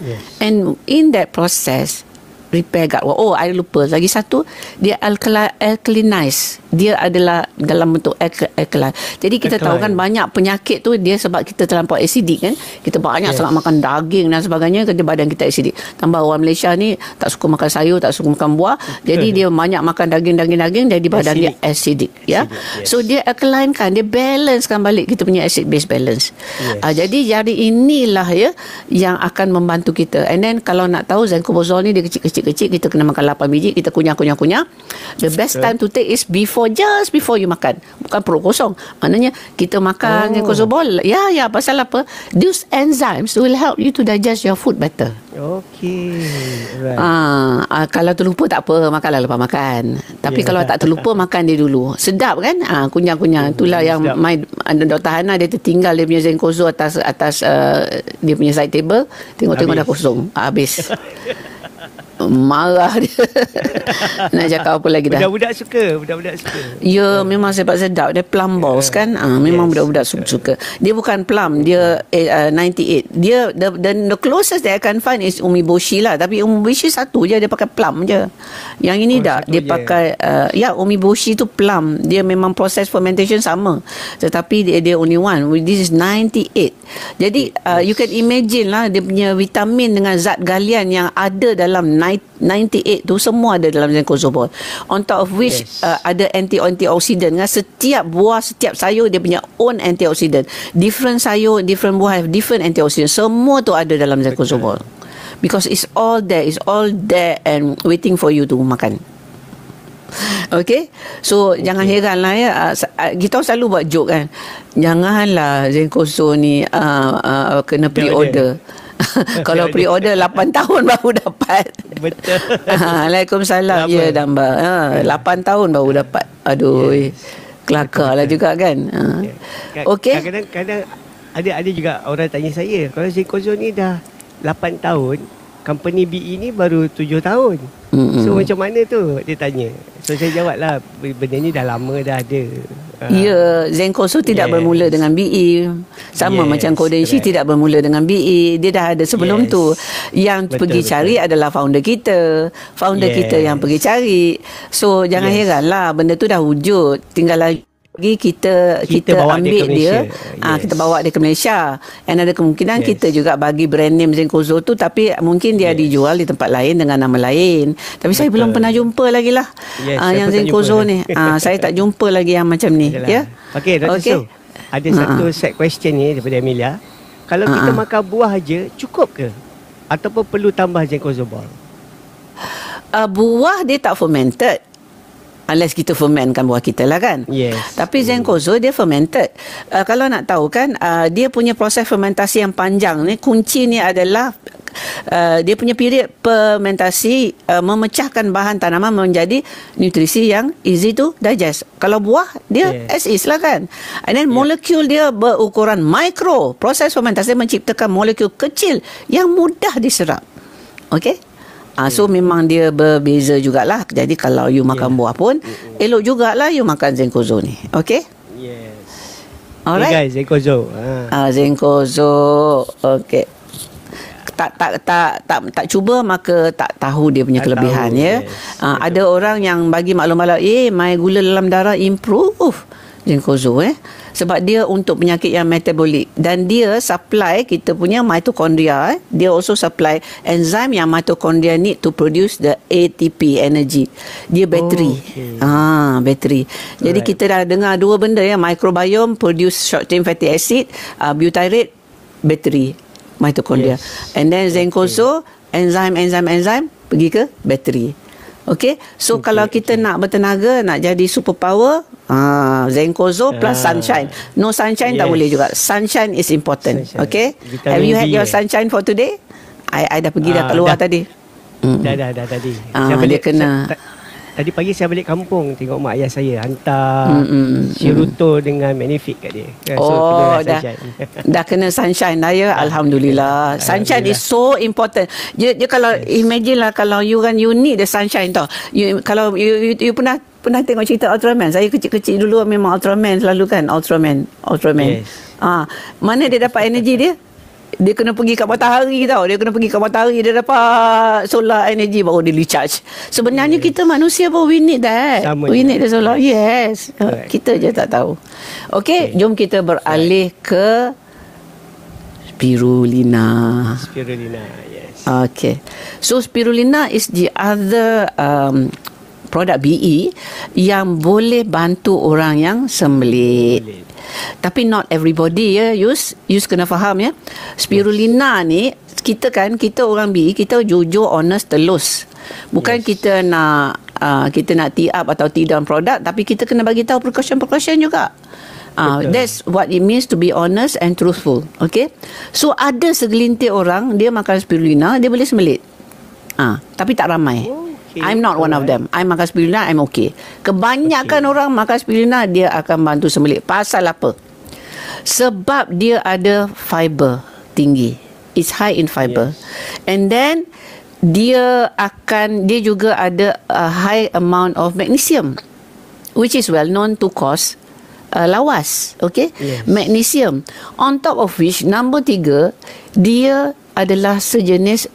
Yes. And in that process, repair gut wall. Oh, I lupa. Lagi satu, dia alkalinize. Dia adalah dalam bentuk alkaline. Jadi kita tahu kan banyak penyakit tu dia sebab kita terlampau acidic kan. Kita banyak sangat makan daging dan sebagainya, kerana badan kita acidic. Tambah orang Malaysia ni tak suka makan sayur, tak suka makan buah. Jadi dia banyak makan daging, jadi badan dia acidic. Ya. So dia alkaline kan, dia balancekan balik kita punya acid base balance. Jadi inilah yang akan membantu kita. And then kalau nak tahu Zenkozol ni dia kecil-kecil, kita kena makan 8 biji, kita kunyah. The best time to take is just before you makan. Bukan perut kosong. Maknanya kita makan Zenkozol. Ya, pasal apa? These enzymes will help you to digest your food better. Okay. Right. Kalau terlupa tak apa, makanlah lepas makan. Tapi kalau tak terlupa, makan dia dulu. Sedap kan? Kunyah. Itulah yang Dr. Hana, dia tertinggal dia punya Zenkozol atas dia punya side table. Tengok dah kosong. Habis. marah dia. Nak cakap apa lagi dah. Budak-budak suka. Ya, memang sedap. Dia plum balls kan. Memang budak-budak suka. Dia bukan plum, dia 98. Dia the closest that I can find is umeboshi lah. Tapi umeboshi satu je, dia pakai plum je. Yang ini dia pakai umeboshi tu plum. Dia memang proses fermentation sama. Tetapi dia only one. This is 98. Jadi you can imagine lah dia punya vitamin dengan zat galian yang ada dalam 98 tu semua ada dalam zenkozobol. On top of which ada antioksidan. Setiap buah, setiap sayur dia punya own antioksidan. Different sayur, different buah have different antioksidan. Semua tu ada dalam zenkozobol. Because it's all there and waiting for you to makan. Okay, so jangan heran lah ya. Kita selalu buat joke kan, janganlah zenkozo ni kena pre-order. Kalau pre-order 8 tahun baru dapat. Betul. Waalaikumsalam. Ya Damba. 8 tahun baru dapat. Aduh, kelakar lah juga kan. Okay. Kadang-kadang ada juga orang tanya saya, kalau zenkozo ni dah 8 tahun, company BE ni baru 7 tahun. So macam mana tu? Dia tanya. So saya jawab lah, benda ni dah lama dah ada. Ya, zenkozo tidak bermula dengan BE. Sama macam Kodenshi tidak bermula dengan BE. Dia dah ada sebelum tu. Yang pergi cari adalah founder kita. Founder kita yang pergi cari. So jangan heran lah, benda tu dah wujud. Tinggal lagi kita ambil dia, kita bawa dia ke Malaysia. And ada kemungkinan kita juga bagi brand name zenkozo tu, tapi mungkin dia dijual di tempat lain dengan nama lain. Tapi saya belum pernah jumpa lagi lah yang zenkozo ni. Saya tak jumpa lagi yang macam ni. Ya. Okey, Dr. Su, ada satu set question ni daripada Amelia. Kalau kita makan buah aja cukup ke? Ataupun perlu tambah zenkozobol? Buah dia tak fermented. Unless kita fermentkan buah kita lah kan. Tapi zenkozo dia fermented. Kalau nak tahu kan, dia punya proses fermentasi yang panjang ni, kunci ni adalah dia punya period fermentasi memecahkan bahan tanaman menjadi nutrisi yang easy to digest. Kalau buah dia as is lah kan. And then molekul dia berukuran mikro. Proses fermentasi menciptakan molekul kecil yang mudah diserap. Okay. So memang dia berbeza jugalah. Jadi kalau you makan buah pun elok jugalah you makan zenkozo ni. Okay. Alright. Okay guys, zenkozo. Zenkozo. Okay. Tak cuba maka tak tahu dia punya kelebihan ya. Ada orang yang bagi maklum-maklum, my gula dalam darah improve zenkozo sebab dia untuk penyakit yang metabolik, dan dia supply kita punya mitochondria. Dia also supply enzim yang mitochondria need to produce the ATP energy. Dia bateri. Bateri. Jadi kita dah dengar dua benda ya, microbiome produce short chain fatty acid, butyrate bateri mitochondria. And then zenkozo enzim pergi ke bateri. Okay, so kalau kita nak bertenaga, nak jadi superpower, zenkozo plus sunshine. No sunshine tak boleh juga. Sunshine is important. Okay, have you had your sunshine for today? I dah pergi dah keluar tadi. Dah tadi. Dia kena. Tadi pagi saya balik kampung, tengok mak ayah saya hantar Ciruto dengan Magnific kat dia. So, dah kena sunshine dah ya. Alhamdulillah. Sunshine is so important. Dia kalau imagine lah, kalau you kan, you need the sunshine tau. Kalau you pernah tengok cerita Ultraman. Saya kecil-kecil dulu memang Ultraman selalu kan. Ultraman. Mana dia dapat energi dia? Dia kena pergi kat matahari tau. Dia Dia dapat solar energy baru dia recharge. Sebenarnya kita manusia pun we need that. We need the solar. Yes. Kita je tak tahu. Okay, jom kita beralih ke spirulina. Yes. Okay. So spirulina is the other produk BE yang boleh bantu orang yang sembelit. Tapi not everybody ya, Yus kena faham ya. Spirulina ni kita orang BE, kita jujur, honest, telus. Bukan kita nak tee up atau tee down produk, tapi kita kena bagi tahu precaution juga. That's what it means to be honest and truthful. Okay. So ada segelintir orang dia makan spirulina, dia boleh sembelit. Tapi tak ramai. I'm not one of them. I makan spirulina, I'm okay. Kebanyakan orang makan spirulina, dia akan bantu sembelit. Pasal apa? Sebab dia ada fiber tinggi. It's high in fiber. And then dia juga ada a high amount of magnesium, which is well known to cause lawas. Okay, Yes. magnesium. On top of which, number 3, dia adalah sejenis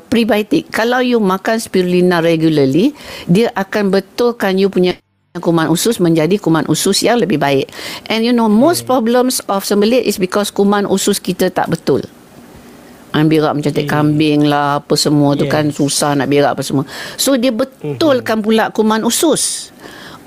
prebiotic. Kalau you makan spirulina regularly, dia akan betulkan you punya kuman usus menjadi kuman usus yang lebih baik. And you know, most problems of sembelit is because kuman usus kita tak betul. Berak macam kambing lah, apa semua tu kan, susah nak berak apa semua. So dia betulkan pula kuman usus.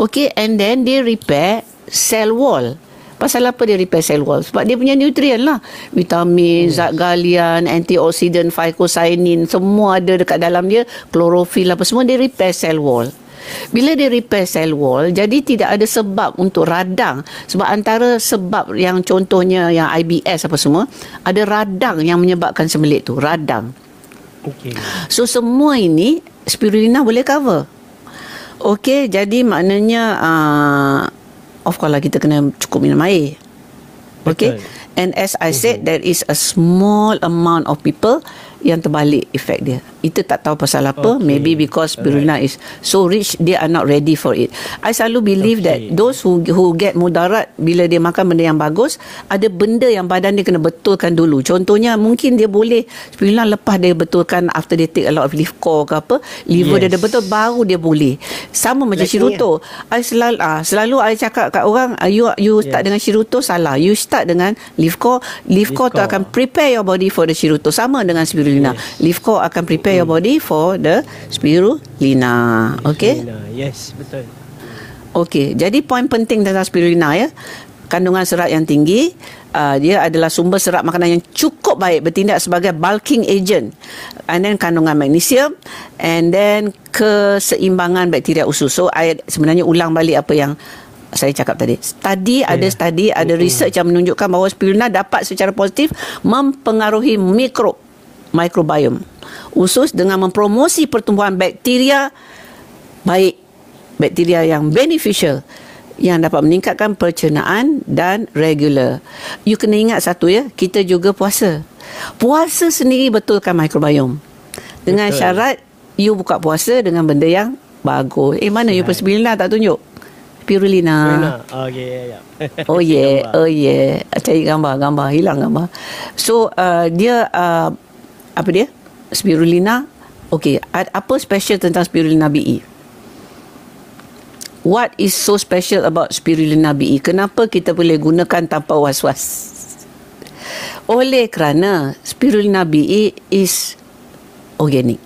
Okay, and then dia repair cell wall. Pasal apa dia repair cell wall? Sebab dia punya nutrien lah, vitamin, zat galian, antioksidan, phycocyanin, semua ada dekat dalam dia, klorofil apa semua, dia repair cell wall. Bila dia repair cell wall, jadi tidak ada sebab untuk radang. Sebab antara sebab yang contohnya yang IBS apa semua, ada radang yang menyebabkan sembelit tu, radang. Okay. So semua ini spirulina boleh cover. Okey, jadi maknanya of course lah kita kena cukup minum air. Okay. And as I said, there is a small amount of people yang terbalik efek dia. Itu tak tahu pasal apa. Maybe because spirulina is so rich, they are not ready for it. I selalu believe that those who get mudarat bila dia makan benda yang bagus, ada benda yang badan dia kena betulkan dulu. Contohnya mungkin dia boleh spirulina lepas dia betulkan after they take a lot of leaf core ke apa, liver dia dah betul, baru dia boleh. Sama macam Shiruto. I selalu I cakap kat orang, you start dengan Shiruto, salah. You start dengan leaf core. Leaf core tu akan prepare your body for the Shiruto. Sama dengan spirulina. Leaf core akan prepare your body for the spirulina. Okay? Yes, betul. Okay, jadi poin penting tentang spirulina ya, kandungan serat yang tinggi, dia adalah sumber serat makanan yang cukup baik, bertindak sebagai bulking agent, and then kandungan magnesium, and then keseimbangan bakteria usus. So I sebenarnya ulang balik apa yang saya cakap tadi. Ada research yang menunjukkan bahawa spirulina dapat secara positif mempengaruhi microbiome usus dengan mempromosi pertumbuhan bakteria baik, bakteria yang beneficial yang dapat meningkatkan pencernaan dan regular. You kena ingat satu ya, kita juga puasa. Puasa sendiri betulkan microbiome. Dengan syarat you buka puasa dengan benda yang bagus. Mana you spirulina tak tunjuk? Spirulina. Oh yeah. Cari gambar, hilang gambar. So dia apa dia? Spirulina. Okay, apa special tentang spirulina BE? What is so special about spirulina BE? Kenapa kita boleh gunakan tanpa was-was? Oleh kerana spirulina BE is organic.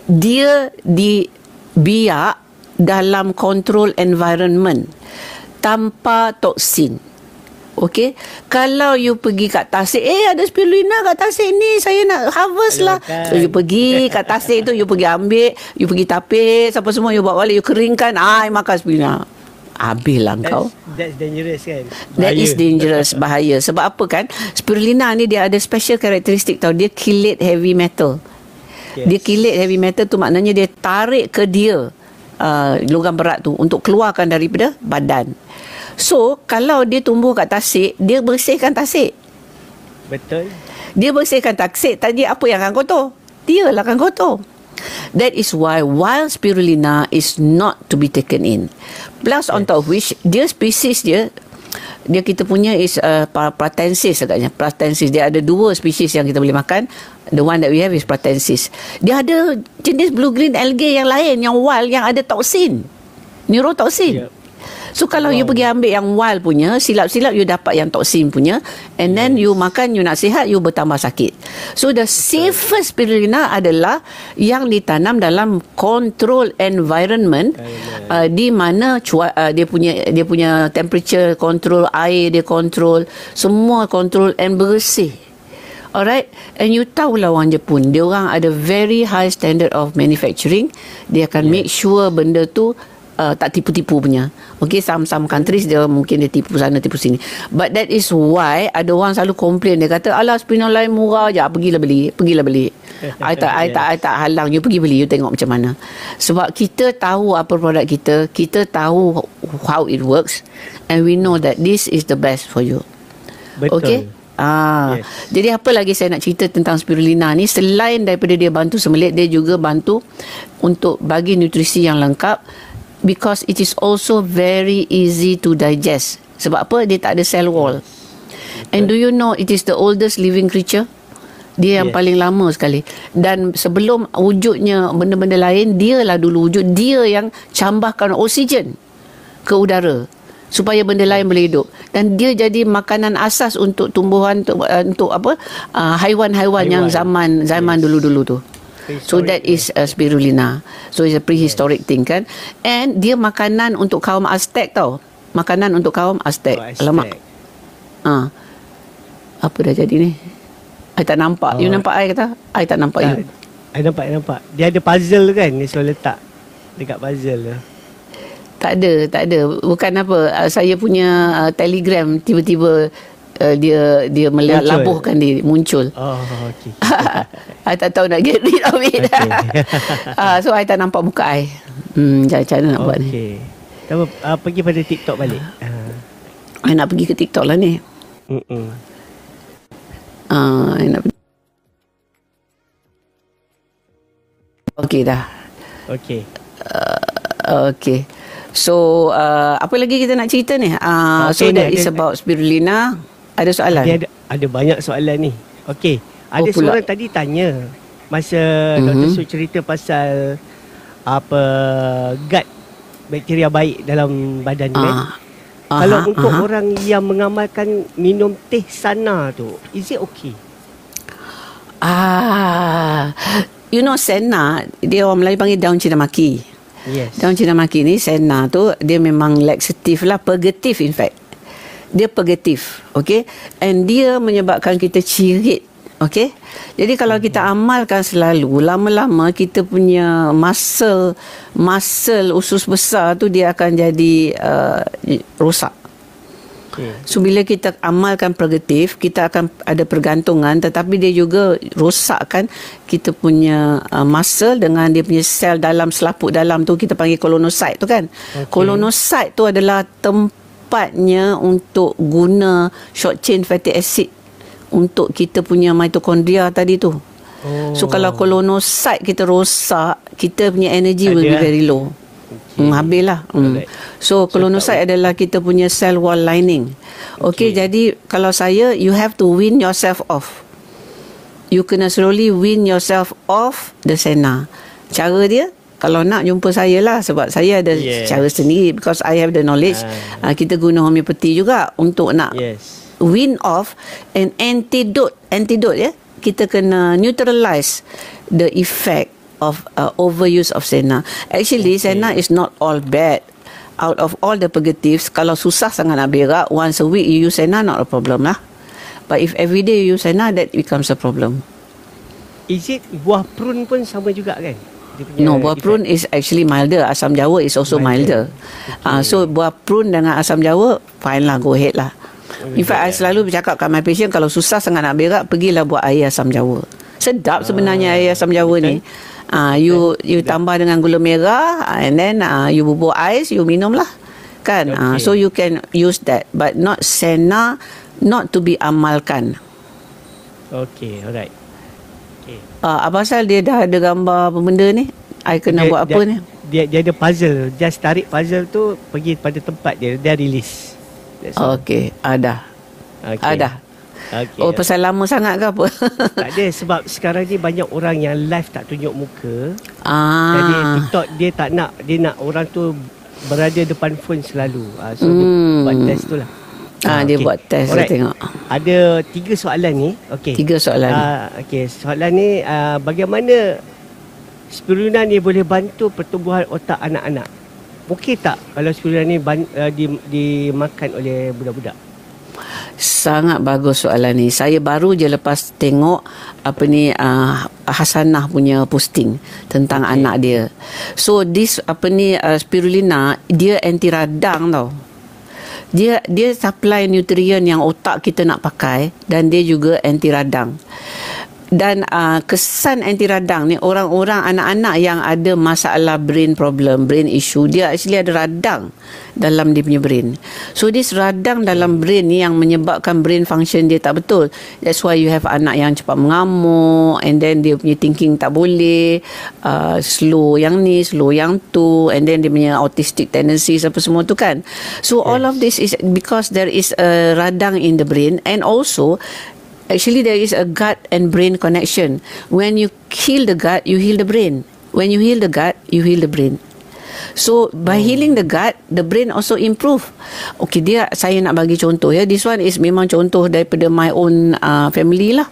Dia dibiak dalam control environment tanpa toksin. Okey, kalau you pergi kat Tasik, ada spirulina kat Tasik ni, saya nak harvest lah. So you pergi kat Tasik tu, you pergi ambil, you pergi tapis apa semua, you bawa balik, you keringkan, makan spirulina. Habislah kau. That's dangerous kan? That is dangerous, bahaya. Sebab apa kan? Spirulina ni dia ada special karakteristik tau. Dia chelate heavy metal. Dia chelate heavy metal tu maknanya dia tarik ke dia logam berat tu untuk keluarkan daripada badan. So kalau dia tumbuh kat tasik, dia bersihkan tasik. Betul. Dia bersihkan tasik, tadi apa yang akan kotor? Dia lah akan kotor. That is why wild spirulina is not to be taken in. Plus on top of which, dia spesies dia kita punya is pratensis agaknya. Pratensis, dia ada 2 spesies yang kita boleh makan. The one that we have is pratensis. Dia ada jenis blue green algae yang lain, yang wild, yang ada toksin, neurotoxin. So kalau you pergi ambil yang wild punya, silap-silap you dapat yang toksin punya, and then you makan, you nak sihat, you bertambah sakit. So the safest spirulina adalah yang ditanam dalam control environment, di mana dia punya temperature control, air dia control, semua control and bersih. Alright, and you tahulah orang Jepun, dia orang ada very high standard of manufacturing. Dia akan make sure benda tu tak tipu-tipu punya. Okay, some countries dia mungkin dia tipu sana tipu sini. But that is why ada orang selalu komplain. Dia kata, alah spirulina lain murah je, pergilah beli. I tak halang, you pergi beli, you tengok macam mana. Sebab kita tahu apa produk kita tahu how it works, and we know that this is the best for you. Betul. Okay, Yes. Jadi apa lagi saya nak cerita tentang spirulina ni, selain daripada dia bantu sembelit, dia juga bantu untuk bagi nutrisi yang lengkap, because it is also very easy to digest. Sebab apa? Dia tak ada cell wall. And do you know it is the oldest living creature? Dia yang paling lama sekali. Dan sebelum wujudnya benda-benda lain, dialah dulu wujud. Dia yang cambahkan oksigen ke udara supaya benda lain boleh hidup. Dan dia jadi makanan asas untuk tumbuhan, untuk apa, haiwan-haiwan yang zaman dulu-dulu tu. So that is spirulina. So it's a prehistoric thing kan. And dia makanan untuk kaum Aztec tau. Makanan untuk kaum Aztec. Alamak. Apa dah jadi ni? I tak nampak. You nampak I kata? I tak nampak you. I nampak. Dia ada puzzle kan? Dia selalu letak dekat puzzle tu. Tak ada. Bukan apa. Saya punya Telegram tiba-tiba dia melabuhkan dia muncul. Oh, okey. I tak tahu nak get rid of it. So I tak nampak muka I. Macam mana nak buat ni? Okey. Pergi pada TikTok balik. I nak pergi ke TikTok lah ni. I nak pergi. Okey dah. Okey. Okay. So apa lagi kita nak cerita ni? So that is about spirulina. Ada soalan? Ada banyak soalan ni. Okey. Ada seorang tadi tanya masa Dr. Su cerita pasal apa gut bakteria baik dalam badan ni. Kalau untuk orang yang mengamalkan minum teh sana tu, is it okay? You know senna, dia orang Melayu panggil daun cenamaki. Yes. Daun cenamaki ni, senna tu, dia memang laxative lah, purgative in fact. Dia purgative, okay? And dia menyebabkan kita cirit, okay? Jadi kalau kita amalkan selalu, lama-lama kita punya muscle usus besar tu dia akan jadi rosak. So bila kita amalkan purgative, kita akan ada pergantungan, tetapi dia juga rosakkan kita punya muscle dengan dia punya sel dalam, selaput dalam tu, kita panggil colonocyte tu kan. Colonocyte tu adalah tempatnya untuk guna short chain fatty acid untuk kita punya mitokondria tadi tu. So kalau colonocyte kita rosak, kita punya energy will be very low. Habislah. So colonocyte adalah kita punya cell wall lining. Okay, jadi kalau saya, you have to wean yourself off. You kena slowly wean yourself off the senna. Cara dia, kalau nak jumpa saya lah, sebab saya ada cara sendiri, because I have the knowledge. Kita guna homeopathy juga untuk nak wean off and antidote ya. Kita kena neutralize the effect of overuse of senna. Actually, senna is not all bad. Out of all the purgatives, kalau susah sangat nak berak, once a week you use senna, not a problem lah. But if every day you use senna, that becomes a problem. Is it buah prune pun sama juga kan? No, buah prune is actually milder. Asam jawa is also milder. So buah prune dengan asam jawa, fine lah, go ahead lah. In fact, I selalu bercakap kat my patient, kalau susah sangat nak berak, pergilah buat air asam jawa. Sedap sebenarnya air asam jawa ni. You tambah dengan gula merah, and then you bubur ais, you minum lah kan. So you can use that, but not senna, not to be amalkan. Okay, alright. Apa pasal dia dah ada gambar apa benda ni, I kena buat apa ni? Dia ada puzzle. Just tarik puzzle tu, pergi pada tempat dia release. Okay, ada. Okay. Pasal lama sangat ke apa? Tak ada, sebab sekarang ni banyak orang yang live tak tunjuk muka. Jadi TikTok dia tak nak, dia nak orang tu berada depan phone selalu. So dia buat test tu lah. Dia buat test. Saya tengok. Ada 3 soalan ni. Okay. 3 soalan. Okay, soalan ni bagaimana spirulina ni boleh bantu pertumbuhan otak anak-anak? Okey tak kalau spirulina ni dimakan oleh budak-budak? Sangat bagus soalan ni. Saya baru je lepas tengok Hasanah punya posting tentang anak dia. So this spirulina, dia anti radang tau. Dia supply nutrien yang otak kita nak pakai, dan dia juga anti radang. Dan kesan anti radang ni, orang-orang anak-anak yang ada masalah brain problem, brain issue, dia actually ada radang dalam dia punya brain. So this radang dalam brain ni yang menyebabkan brain function dia tak betul. That's why you have anak yang cepat mengamuk, and then dia punya thinking tak boleh, slow yang ni, slow yang tu, and then dia punya autistic tendencies apa semua tu kan. So all of this is because there is a radang in the brain, and also actually there is a gut and brain connection. When you heal the gut, you heal the brain. When you heal the gut, you heal the brain. So by healing the gut, the brain also improve. Okay, saya nak bagi contoh ya. This one is memang contoh daripada my own family lah.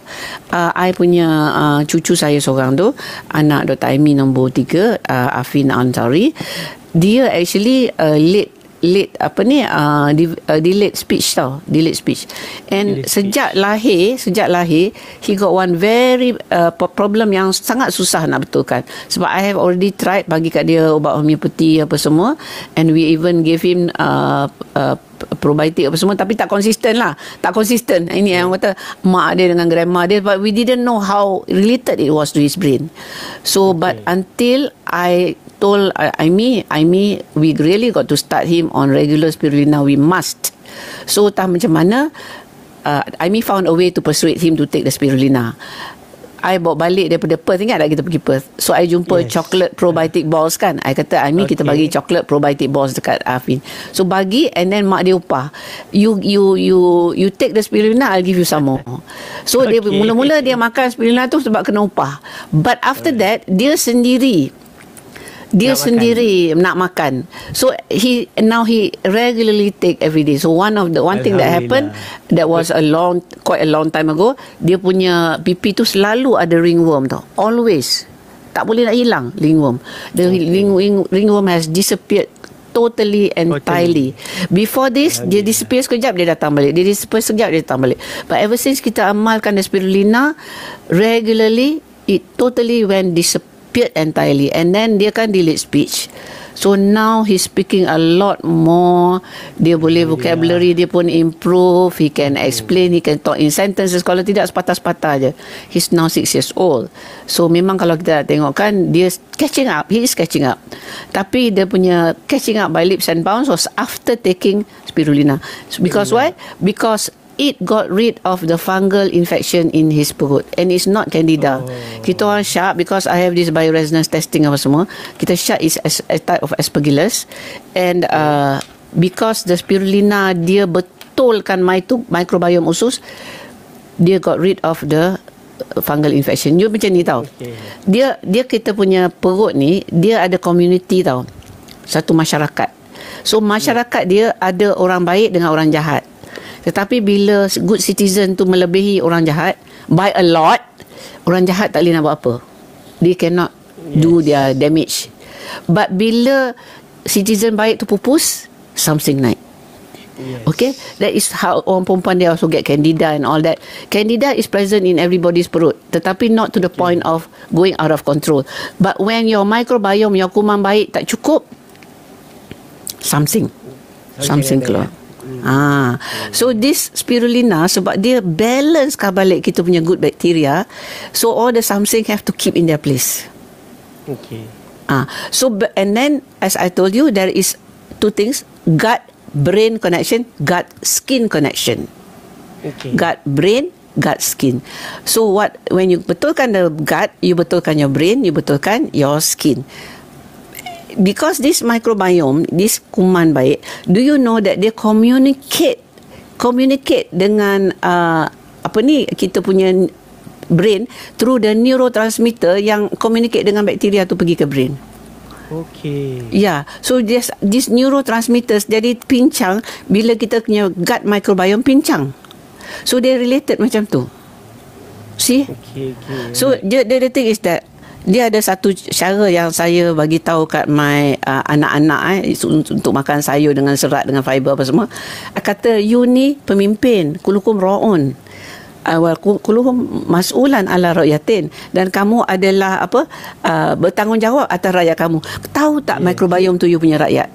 I punya cucu saya seorang tu, anak Dr. Aimi nombor 3, Afin Ansari. Dia actually delayed speech tau, delayed speech. And sejak lahir he got one very problem yang sangat susah nak betulkan. Sebab I have already tried bagi kat dia ubat homeopati apa semua, and we even gave him probiotik apa semua, tapi tak konsisten. Ini yang kata mak dia dengan grandma dia, but we didn't know how related it was to his brain. So but until I told Aimi, we really got to start him on regular spirulina, we must. So macam mana, Aimi found a way to persuade him to take the spirulina. I bawa balik daripada Perth. Ingat tak kita pergi Perth? So I jumpa chocolate probiotic balls kan. I kata, Aimi, kita bagi chocolate probiotic balls dekat Afin. So bagi, and then mak dia upah. You take the spirulina, I'll give you some more. So dia mula-mula dia makan spirulina tu sebab kena upah. But after that, dia sendiri nak makan. So he regularly take every day. So one thing that happened, that was quite a long time ago, dia punya pipi tu selalu ada ringworm tau. Always. Tak boleh nak hilang ringworm. The ringworm has disappeared totally entirely. Before this, dia disappear sekejap, dia datang balik. Dia disappear sekejap, dia datang balik. But ever since kita amalkan the spirulina regularly, it totally went disappeared entirely. And then dia kan delayed speech. So now he's speaking a lot more. Dia boleh vocabulary dia pun improve. He can explain, he can talk in sentences. Kalau tidak sepatah-sepatah je. He's now 6 years old. So memang kalau kita tengok kan, dia catching up. He is catching up. Tapi dia punya catching up by leaps and bounds was after taking spirulina. Because why? Because it got rid of the fungal infection in his perut, and it's not candida. Kita orang syak, because I have this bioresonance testing apa semua, kita syak is a type of aspergillus, and because the spirulina dia betulkan microbiome usus, dia got rid of the fungal infection. You macam ni tau. Dia kita punya perut ni, dia ada community tau, satu masyarakat. So masyarakat dia ada orang baik dengan orang jahat. Tetapi bila good citizen tu melebihi orang jahat by a lot, orang jahat tak boleh nak buat apa. They cannot do their damage. But bila citizen baik tu pupus, something naik. Okay, that is how orang perempuan dia also get candida and all that. Candida is present in everybody's perut, tetapi not to the point of going out of control. But when your microbiome, your kuman baik tak cukup, something keluar. So this spirulina, sebab dia balancekan balik kita punya good bacteria, so all the something have to keep in their place. So and then as I told you, there is two things: gut brain connection, gut skin connection. Gut brain, gut skin. So when you betulkan the gut, you betulkan your brain, you betulkan your skin. Because this microbiome, this kuman baik, do you know that they communicate dengan kita punya brain through the neurotransmitter yang communicate dengan bakteria tu pergi ke brain. So these neurotransmitters jadi pincang bila kita punya gut microbiome pincang. So they related macam tu. See? So the thing is that dia ada satu cara yang saya bagi tahu kat my anak-anak untuk makan sayur dengan serat, dengan fiber apa semua. Kata, you ni pemimpin, kulukum ra'un, kulukum mas'ulan ala ra'yatin, dan kamu adalah bertanggungjawab atas rakyat kamu. Tahu tak microbiome tu you punya rakyat?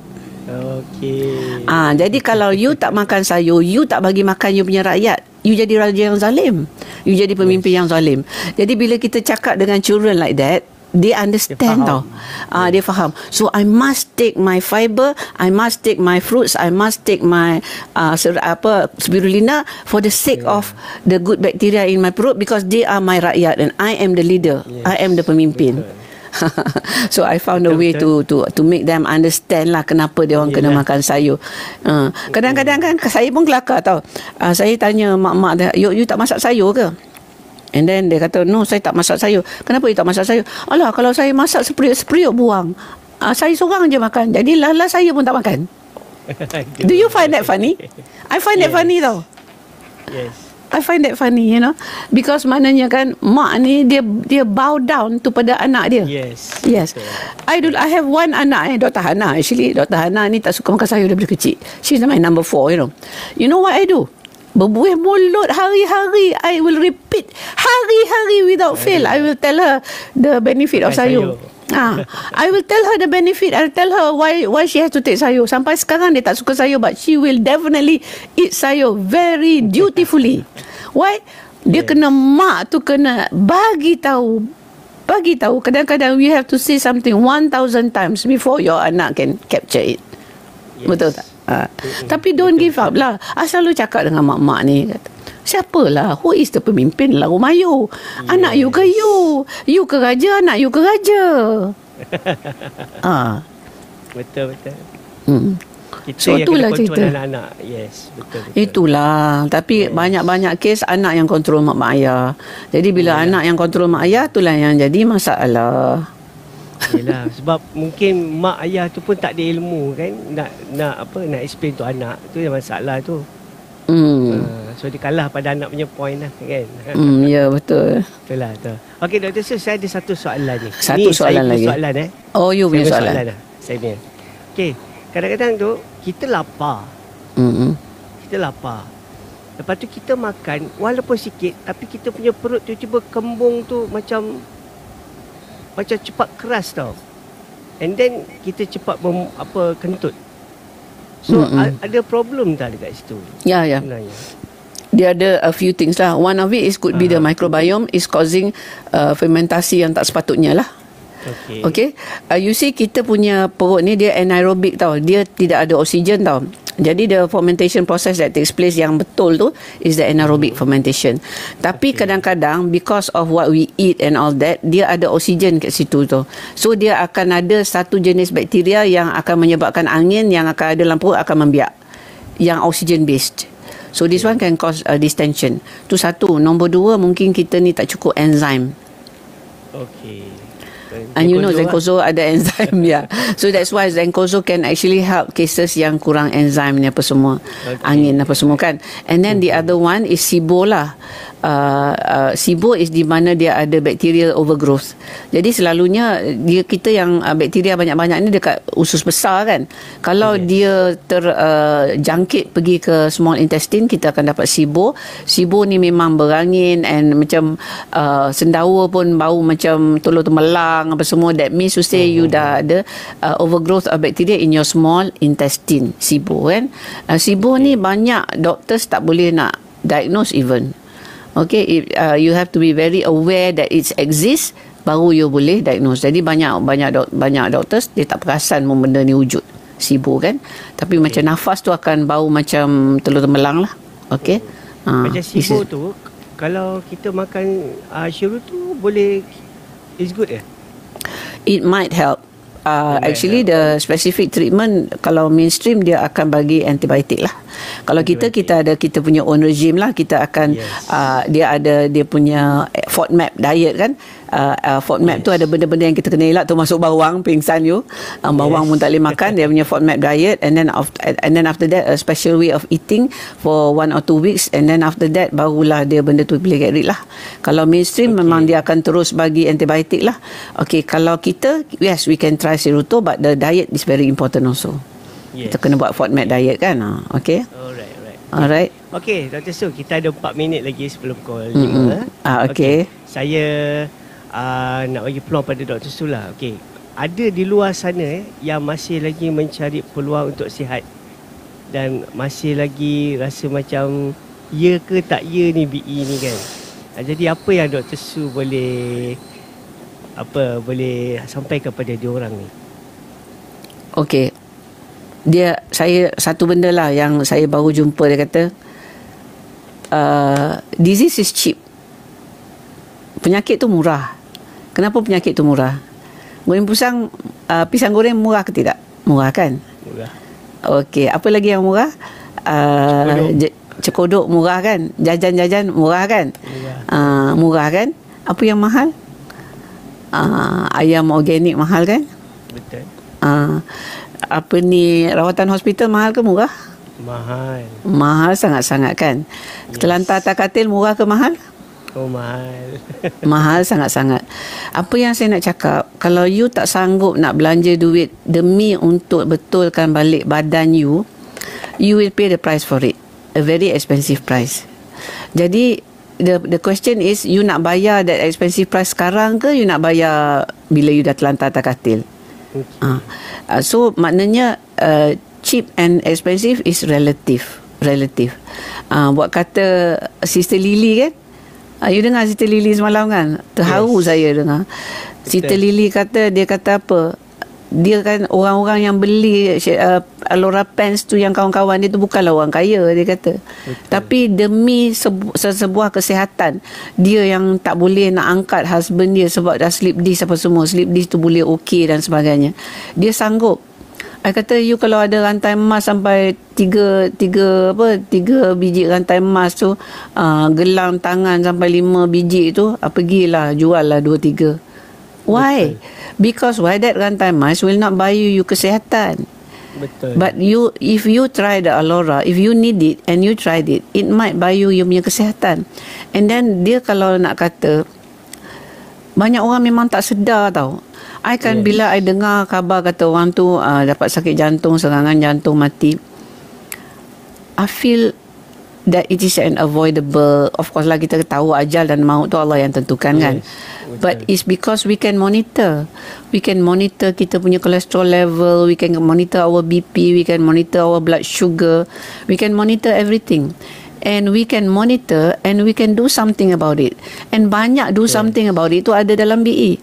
Okey. Jadi kalau you tak makan sayur, you tak bagi makan you punya rakyat, you jadi raja yang zalim. You jadi pemimpin yang zalim. Jadi bila kita cakap dengan children like that, they understand tau. Dia faham. So I must take my fiber, I must take my fruits, I must take my spirulina for the sake of the good bacteria in my perut, because they are my rakyat and I am the leader. I am the pemimpin. So I found a way to make them understand lah kenapa dia orang kena makan sayur. Kadang-kadang kan saya pun kelakar tau. Saya tanya mak-mak dia, you tak masak sayur ke? And then dia kata, no, saya tak masak sayur. Kenapa you tak masak sayur? Alah, kalau saya masak seperiuk buang. Saya seorang je makan. Jadi lala saya pun tak makan. Do you find that funny? I find that funny tau. Yes. I find that funny, you know, because maknanya kan mak ni dia bow down tu pada anak dia. Yes. I have one anak, Dr. Hana. Actually, Dr. Hana ni tak suka makan sayur daripada kecil. She's my number 4, you know. You know what I do? Berbuih mulut hari-hari. I will repeat hari-hari without fail. I will tell her the benefit of sayur. I will tell her the benefit. I'll tell her why she has to take sayur. Sampai sekarang dia tak suka sayur, but she will definitely eat sayur very dutifully. Why? Dia kena mak tu kena bagi tahu. Kadang-kadang we have to say something 1,000 times before your anak can capture it. Betul tak? Tapi don't give up lah. Asal lu cakap dengan mak-mak ni, kata, siapalah, who is the pemimpin lah rumah you? Anak you ke you? You ke raja, anak you ke raja? Betul. Kita so yang itulah kena kontrol cerita anak-anak. Yes, betul. Itulah. Tapi banyak-banyak kes anak yang kontrol mak ayah. Jadi bila anak yang kontrol mak ayah, itulah yang jadi masalah. Yelah, sebab mungkin mak ayah tu pun tak ada ilmu kan, nak explain tu anak. Tu yang masalah tu. So dia kalah pada anak punya point lah kan. Ya, betul. Betul lah tu. Okey, Dr. Su, saya ada satu soalan ni. Satu soalan lagi. Soalan Oh, you punya soalan. Saya punya. Okey, kadang-kadang tu kita lapar. Kita lapar. Lepas tu kita makan walaupun sikit, tapi kita punya perut tiba-tiba kembung tu macam cepat keras tau. And then kita cepat kentut. So ada problem tak dekat situ? Ya. Sebenarnya. Dia ada a few things lah. One of it is could be the microbiome is causing fermentasi yang tak sepatutnya lah. Okay. You see, kita punya perut ni dia anaerobic tau. Dia tidak ada oksigen tau. Jadi the fermentation process that takes place yang betul tu is the anaerobic fermentation. Tapi kadang-kadang because of what we eat and all that, dia ada oksigen kat situ tu. So dia akan ada satu jenis bakteria yang akan menyebabkan angin yang akan ada dalam perut akan membiak, yang oksigen based. So this one can cause distension. Tu satu. Nombor dua, mungkin kita ni tak cukup enzim. And you know Zenkozo ada enzim So that's why Zenkozo can actually help cases yang kurang enzim ni apa semua, angin apa semua kan. And then the other one is SIBO lah. SIBO is di mana dia ada bacterial overgrowth. Jadi selalunya kita yang bakteria banyak-banyak ni dekat usus besar kan. Kalau dia terjangkit pergi ke small intestine, kita akan dapat SIBO. SIBO ni memang berangin and macam sendawa pun bau macam telur temelang apa semua. That means to say you dah ada overgrowth of bacteria in your small intestine, SIBO kan. SIBO ni banyak doctors tak boleh nak diagnose even. Okay, you have to be very aware that it exists, baru you boleh diagnose. Jadi banyak doctors dia tak perasan benda ni wujud, SIBO kan. Tapi macam nafas tu akan bau macam telur temelang lah. Okay. Macam SIBO tu, kalau kita makan syurut tu boleh, is good ya? It might help. Actually the specific treatment kalau mainstream dia akan bagi antibiotik lah. Kalau kita ada kita punya own regime lah, kita akan dia ada dia punya FODMAP diet kan. FODMAP tu ada benda-benda yang kita kena elak, tu masuk bawang, pingsan you. Bawang pun tak boleh makan, dia punya FODMAP diet. And then after that a special way of eating for 1 or 2 weeks, and then after that barulah dia benda tu boleh get rid lah. Kalau mainstream memang dia akan terus bagi antibiotik lah. Okay, kalau kita, yes, we can try Siruto, but the diet is very important also. Kita kena buat FODMAP diet kan. Okay. Alright. Okay, Dr. Su, kita ada 4 minit lagi sebelum call 5. Okay. Saya nak bagi peluang pada Dr. Su lah. Okay, ada di luar sana yang masih lagi mencari peluang untuk sihat dan masih lagi rasa macam ya ke tak ya ni BE ni kan. Jadi apa yang Dr. Su boleh sampai kepada diorang ni? Okey. Saya satu benda lah yang saya baru jumpa, dia kata disease is cheap. Penyakit tu murah. Kenapa penyakit tu murah? Goreng pisang goreng murah ke tidak? Murah kan? Murah. Okey, apa lagi yang murah? Cekodok murah kan? Jajan-jajan murah kan? Murah kan? Apa yang mahal? Ayam organik mahal kan? Betul. Apa ni, rawatan hospital mahal ke murah? Mahal sangat-sangat kan? Yes. Terlantar atas katil murah ke mahal? Mahal. Mahal sangat-sangat. Apa yang saya nak cakap, kalau you tak sanggup nak belanja duit demi untuk betulkan balik badan you will pay the price for it, a very expensive price. Jadi the question is, you nak bayar that expensive price sekarang ke you nak bayar bila you dah terlantar atas katil? So maknanya cheap and expensive is relative. Buat kata Sister Lily kan, you dengar Sister Lily semalam kan? Terharu saya dengar. Sister Lily kata, dia kata apa? Dia kan orang-orang yang beli Alora Pants tu, yang kawan-kawan dia tu bukanlah orang kaya, dia kata. Tapi demi sebuah kesihatan, dia yang tak boleh nak angkat husband dia sebab dah slip disc apa semua. Slip disc tu boleh okey dan sebagainya. Dia sanggup. I kata, you kalau ada rantai emas sampai tiga biji rantai emas tu, gelang tangan sampai 5 biji tu, pergilah jual lah 2-3. Why? Betul. Because why? That rantai emas will not buy you kesihatan. Betul. But if you try the Alora, if you need it and you tried it, it might buy you punya kesihatan. And then dia kalau nak kata, banyak orang memang tak sedar tau. Bila I dengar khabar kata orang tu dapat sakit jantung, serangan jantung, mati, I feel that it is unavoidable. Of course lah, kita tahu ajal dan maut tu Allah yang tentukan kan. But it's because we can monitor. We can monitor kita punya cholesterol level, we can monitor our BP, we can monitor our blood sugar, we can monitor everything. And we can monitor and we can do something about it. And banyak do something about it tu ada dalam BE.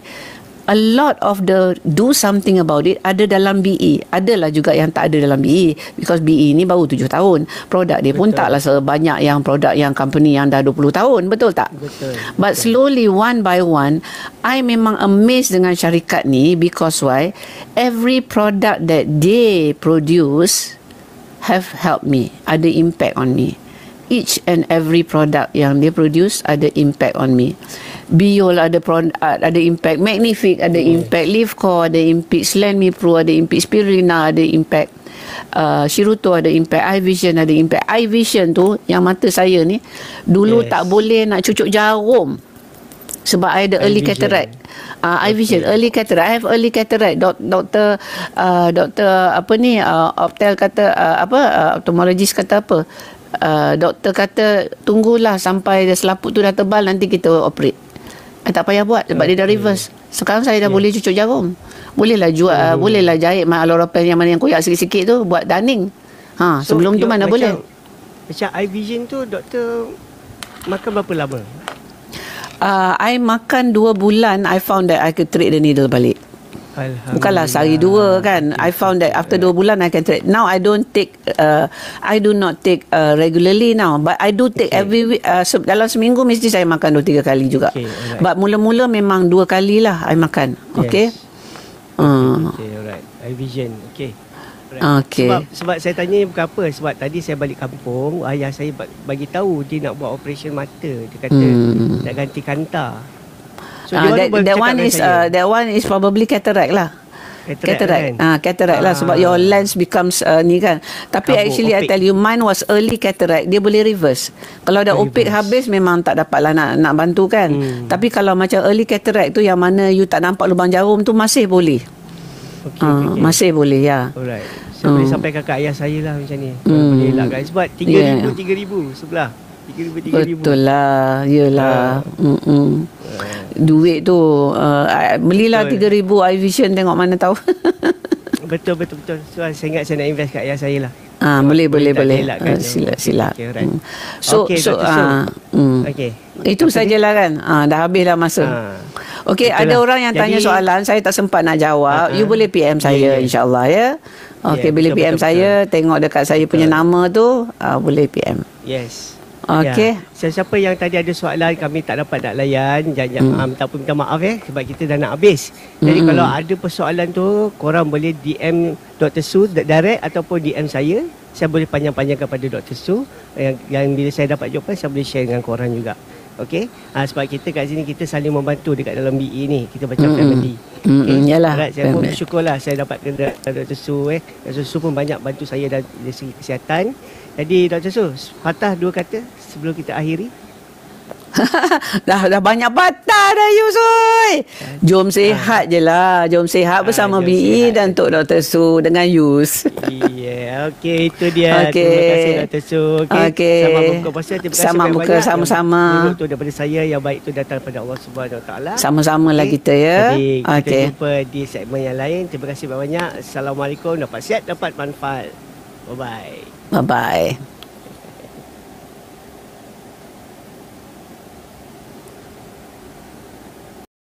A lot of the do something about it ada dalam BE. Adalah juga yang tak ada dalam BE, because BE ni baru 7 tahun. Produk dia pun taklah sebanyak yang produk yang company yang dah 20 tahun. Betul tak? Betul. But slowly, one by one, I memang amazed dengan syarikat ni, because why? Every product that they produce have helped me, ada impact on me. Each and every product yang dia produce ada impact on me. Biol ada impact, Magnific ada impact, Livecore ada impact, Slenmi Pro ada impact, Spirulina ada impact, Shiruto ada impact, iVision ada impact. iVision tu yang mata saya ni dulu tak boleh nak cucuk jarum sebab I ada early cataract. iVision early cataract, I have early cataract. Doktor optel kata ophthalmologist kata apa? Doktor kata tunggulah sampai selaput tu dah tebal, nanti kita operate. Tak payah buat sebab dia dah reverse. Sekarang saya dah boleh cucuk jarum. Bolehlah jual, bolehlah jahit Alora Pen yang mana yang koyak sikit-sikit tu buat darning. So sebelum tu mana boleh. Macam iVision tu doktor makan berapa lama? I makan 2 bulan, I found that I could trade the needle balik. Bukanlah sehari 2 kan. I found that after 2 bulan I can trade. Now I do not take regularly now, but I do take every week. Dalam seminggu mesti saya makan 2-3 kali juga. But mula-mula memang 2 kali lah I makan. Okay. Okay, alright. iVision. Okay. Okay. Sebab saya tanya bukan apa, sebab tadi saya balik kampung, ayah saya bagi tahu dia nak buat operation mata. Dia kata nak ganti kanta. So that one is probably cataract lah. Cataract lah, sebab your lens becomes ni kan. Tapi actually opaque. I tell you, mine was early cataract, dia boleh reverse. Kalau dah opaque habis memang tak dapatlah nak bantu kan. Tapi kalau macam early cataract tu yang mana you tak nampak lubang jarum tu masih boleh. Masih boleh ya. Alright. Saya boleh sampaikan kat ayah saya lah macam ni. Boleh elakkan sebab 3,000 sebelah. RM3,000. Betul lah. Yelah. Duit tu belilah Betul. RM3,000 iVision, tengok mana tahu. Betul. So saya ingat saya nak invest kat ayah saya lah. Boleh. Tak elakkan. Sila. Okay, right. So Dr. Su. Okay. Itu sajalah kan. Dah habislah masa. Okey, Betul ada lah. orang yang tanya Jadi, soalan, saya tak sempat nak jawab. You boleh PM saya, insya-Allah ya. Okey, boleh PM betul. saya, tengok dekat saya punya nama tu, boleh PM. Yes. Okey. Siapa yang tadi ada soalan kami tak dapat nak layan, jangan minta maaf sebab kita dah nak habis. Jadi kalau ada persoalan tu, korang boleh DM Dr. Su direct ataupun DM saya. Saya boleh panjang-panjangkan pada Dr. Su yang bila saya dapat jawapan, saya boleh share dengan korang juga. Okey. Sebab kita kat sini kita saling membantu dekat dalam BE ni. Kita macam family. Yalah. Alright, saya pun bersyukurlah saya dapat kena Dr. Su. Dr. Su pun banyak bantu saya dari segi kesihatan. Jadi Dr. Su, patah 2 kata sebelum kita akhiri. dah banyak patah dah Yusui. Jom sihat je lah. Jom sihat bersama jom BE sihat. dan Tok Dr. Su dengan Yus. Okey, itu dia. Okey. Terima kasih Dr. Su. Okey. Sama buka puasa. Terima kasih Sama buka banyak-banyak. sama-sama. Yang buruk tu daripada saya, yang baik tu datang daripada Allah Subhanahu Wa Taala. Sama-sama lah kita ya. Jadi kita Okey. jumpa di segmen yang lain. Terima kasih banyak-banyak. Assalamualaikum. Dapat sihat, dapat manfaat. Bye-bye. Bye-bye.